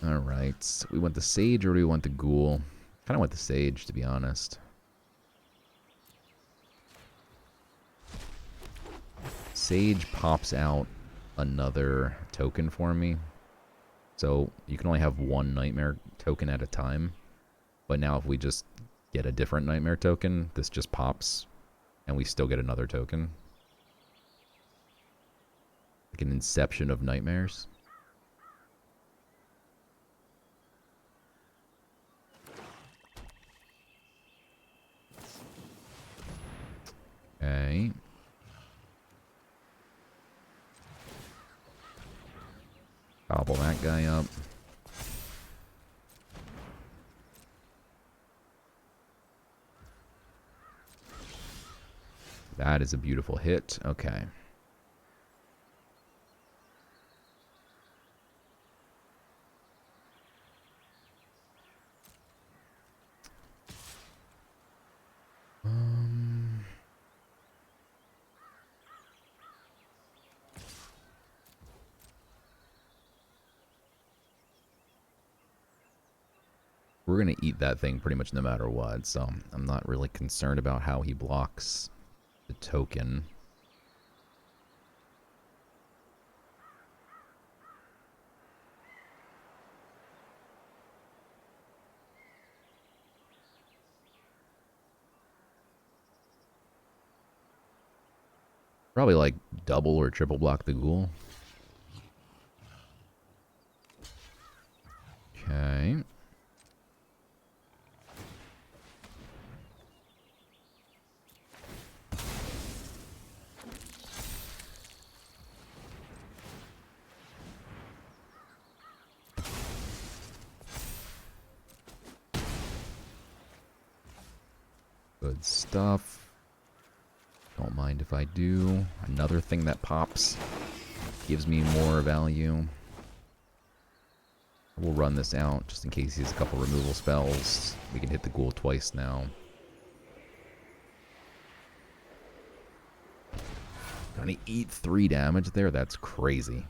Alright. We want the Sage or do we want the Ghoul? Kind of want the Sage, to be honest. Sage pops out another token for me. So you can only have one nightmare token at a time. But now if we just get a different nightmare token, this just pops and we still get another token. Like an inception of nightmares. Okay. Gobble that guy up. That is a beautiful hit. Okay. We're going to eat that thing pretty much no matter what, so I'm not really concerned about how he blocks the token. Probably like double or triple block the ghoul. Okay. Good stuff. Don't mind if I do. Another thing that pops. Gives me more value. We'll run this out just in case he has a couple removal spells. We can hit the ghoul twice now. Gonna eat 3 damage there? That's crazy.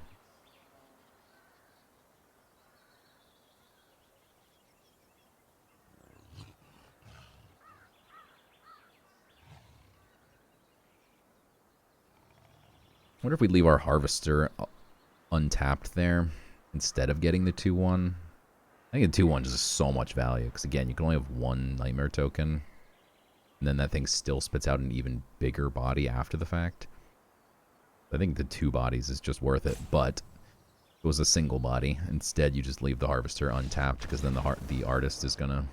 I wonder if we leave our Harvester untapped there instead of getting the 2-1. I think the 2-1 is just so much value. Because again, you can only have one Nightmare token. And then that thing still spits out an even bigger body after the fact. I think the 2 bodies is just worth it. But if it was a single body, instead you just leave the Harvester untapped. Because then the artist is going to...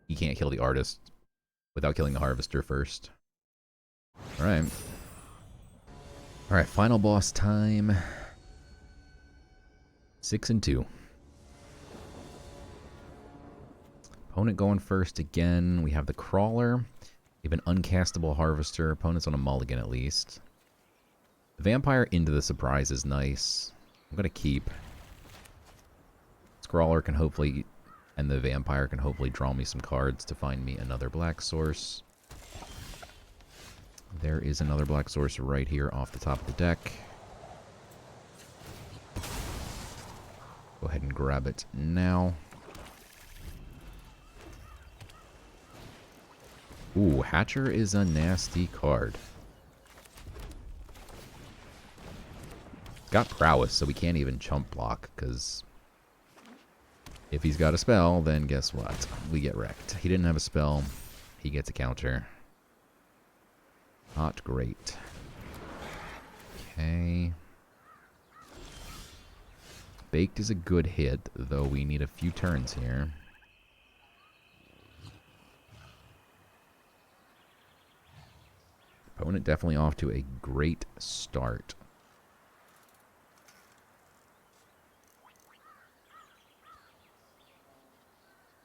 You can't kill the artist without killing the Harvester first. Alright. Alright, final boss time. 6 and 2. Opponent going first again. We have the Crawler. We have an uncastable Harvester. Opponent's on a mulligan at least. The Vampire into the Surprise is nice. I'm going to keep. Scrawler can hopefully, and the Vampire can hopefully draw me some cards to find me another black source. There is another black source right here off the top of the deck. Go ahead and grab it now. Ooh, Hatcher is a nasty card. Got prowess, so we can't even chump block, because if he's got a spell, then guess what? We get wrecked. He didn't have a spell. He gets a counter. Not great. Okay. Baked is a good hit, though we need a few turns here. Opponent definitely off to a great start.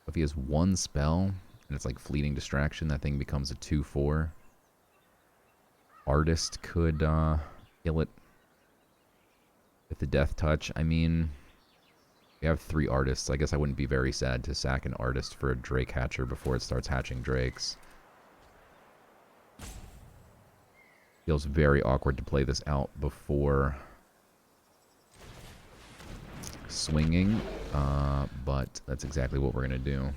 If he has one spell, and it's like Fleeting Distraction, that thing becomes a 2/4. Artist could kill it with the Death Touch. I mean, we have 3 artists. I guess I wouldn't be very sad to sack an artist for a Drake Hatcher before it starts hatching Drakes. Feels very awkward to play this out before swinging, but that's exactly what we're going to do.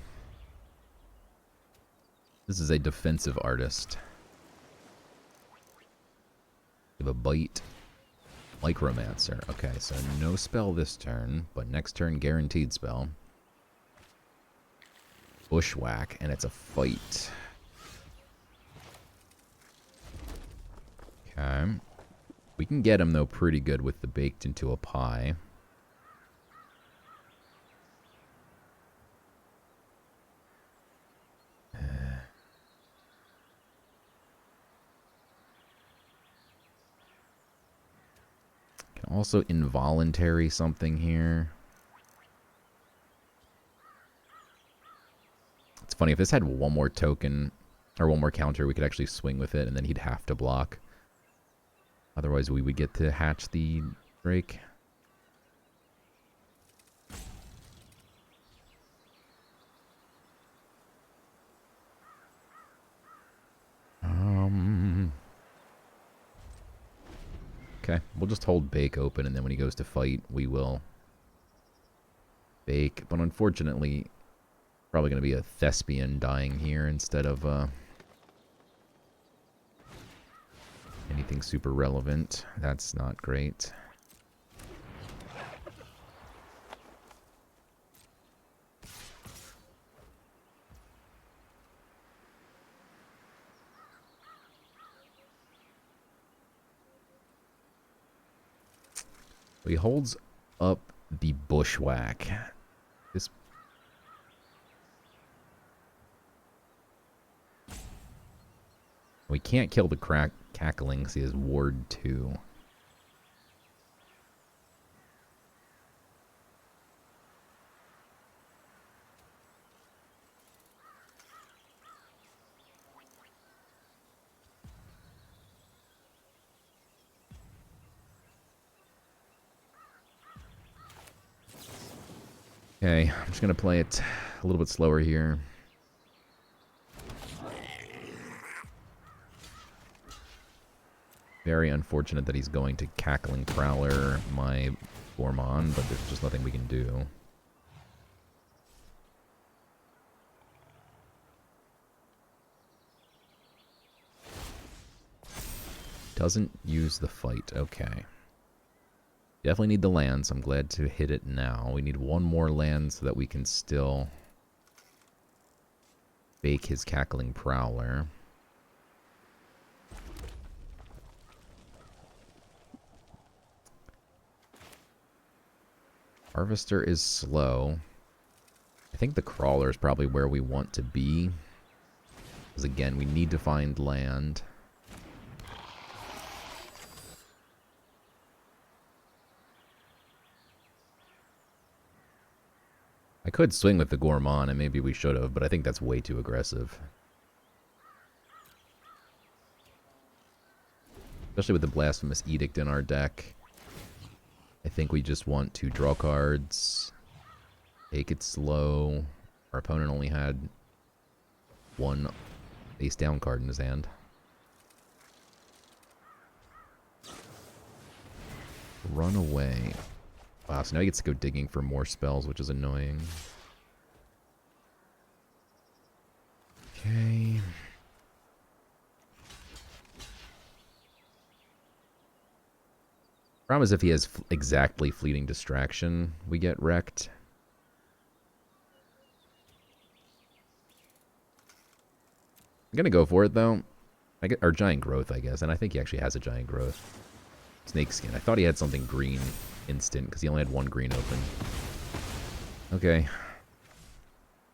This is a defensive artist. We have a Bite. Micromancer. Okay, so no spell this turn, but next turn guaranteed spell. Bushwhack, and it's a fight. Okay. We can get him, though, pretty good with the baked into a pie. Can also involuntary something here. It's funny, if this had one more token, or one more counter, we could actually swing with it, and then he'd have to block. Otherwise, we would get to hatch the Drake. Okay, we'll just hold Bake open, and then when he goes to fight, we will Bake. But unfortunately, probably going to be a Thespian dying here instead of anything super relevant. That's not great. He holds up the Bushwhack. This we can't kill the Cackling because he has Ward 2. Okay, I'm just going to play it a little bit slower here. Very unfortunate that he's going to Cackling Prowler my Gormon, but there's just nothing we can do. Doesn't use the fight. Okay. Definitely need the land, so I'm glad to hit it now. We need one more land so that we can still bake his Cackling Prowler. Harvester is slow. I think the Crawler is probably where we want to be. Because again, we need to find land. I could swing with the Gormon, and maybe we should have, but I think that's way too aggressive. Especially with the Blasphemous Edict in our deck. I think we just want to draw cards, take it slow. Our opponent only had one face down card in his hand. Run away. Wow, so now he gets to go digging for more spells, which is annoying. Okay. Problem is if he has exactly Fleeting Distraction, we get wrecked. I'm gonna go for it, though. Or Giant Growth, I guess. And I think he actually has a Giant Growth. Snakeskin. I thought he had something green instant, because he only had one green open. Okay.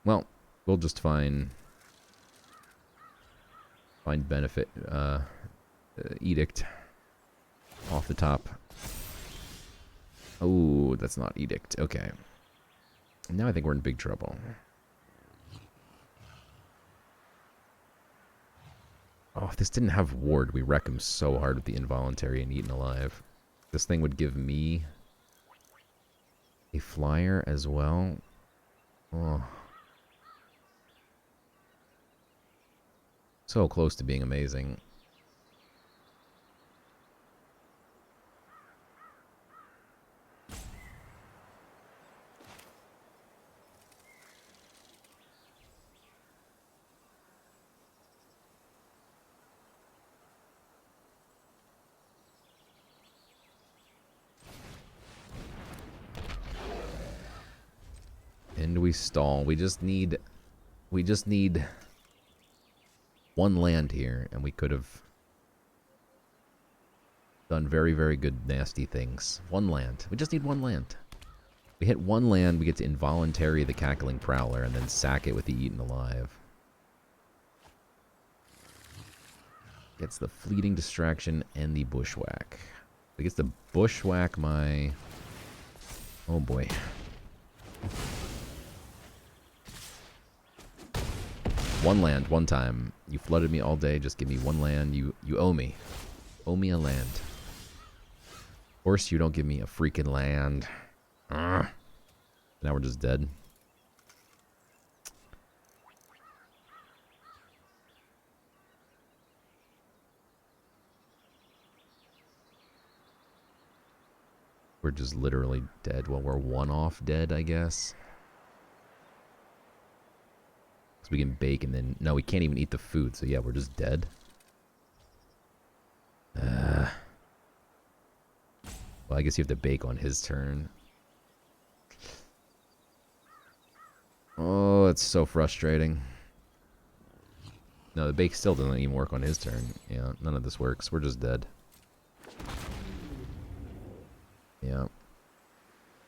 Well, we'll just find benefit. Edict. Off the top. Oh, that's not Edict. Okay. Now I think we're in big trouble. Oh, if this didn't have Ward, we wreck him so hard with the Involuntary and Eaten Alive. This thing would give me a flyer as well. Oh. So close to being amazing. we stall? We just need one land here, and we could have done very, very good, nasty things. One land. We just need one land. We hit one land, we get to involuntary the Cackling Prowler, and then sack it with the Eaten Alive. Gets the Fleeting Distraction and the Bushwhack. It gets to Bushwhack my... Oh boy. One land, one time. You flooded me all day, just give me one land. You owe me. Owe me a land. Of course you don't give me a freaking land. Now we're just dead. We're just literally dead. Well, we're one off dead, I guess. So we can bake and then... No, we can't even eat the food. So yeah, we're just dead. Well, I guess you have to bake on his turn. Oh, it's so frustrating. No, the bake still doesn't even work on his turn. Yeah, none of this works. We're just dead. Yeah.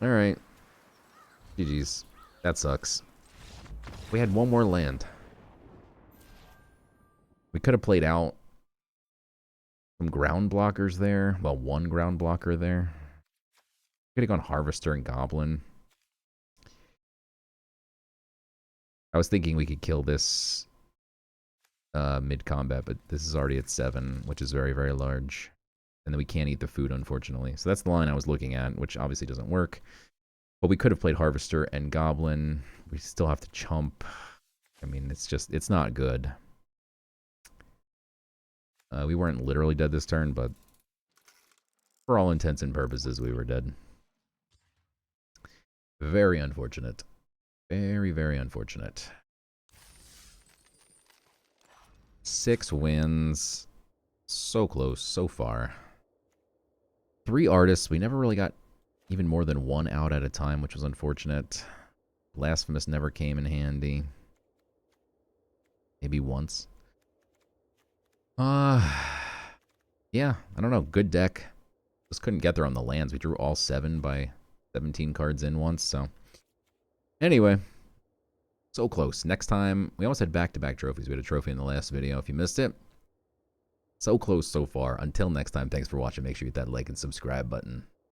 Alright. GG's. That sucks. We had one more land. We could have played out some ground blockers there. Well, one ground blocker there. Could have gone Harvester and Goblin. I was thinking we could kill this mid-combat, but this is already at 7, which is very, very large. And then we can't eat the food, unfortunately. So that's the line I was looking at, which obviously doesn't work. But we could have played Harvester and Goblin. We still have to chump. I mean, it's not good. We weren't literally dead this turn, but for all intents and purposes, we were dead. Very unfortunate. Very, very unfortunate. 6 wins. So close, so far. 3 artists. We never really got even more than 1 out at a time, which was unfortunate. Blasphemous never came in handy. Maybe once. Yeah, I don't know. Good deck. Just couldn't get there on the lands. We drew all 7 by 17 cards in once, so... Anyway, so close. Next time, we almost had back-to-back trophies. We had a trophy in the last video. If you missed it, so close so far. Until next time, thanks for watching. Make sure you hit that like and subscribe button.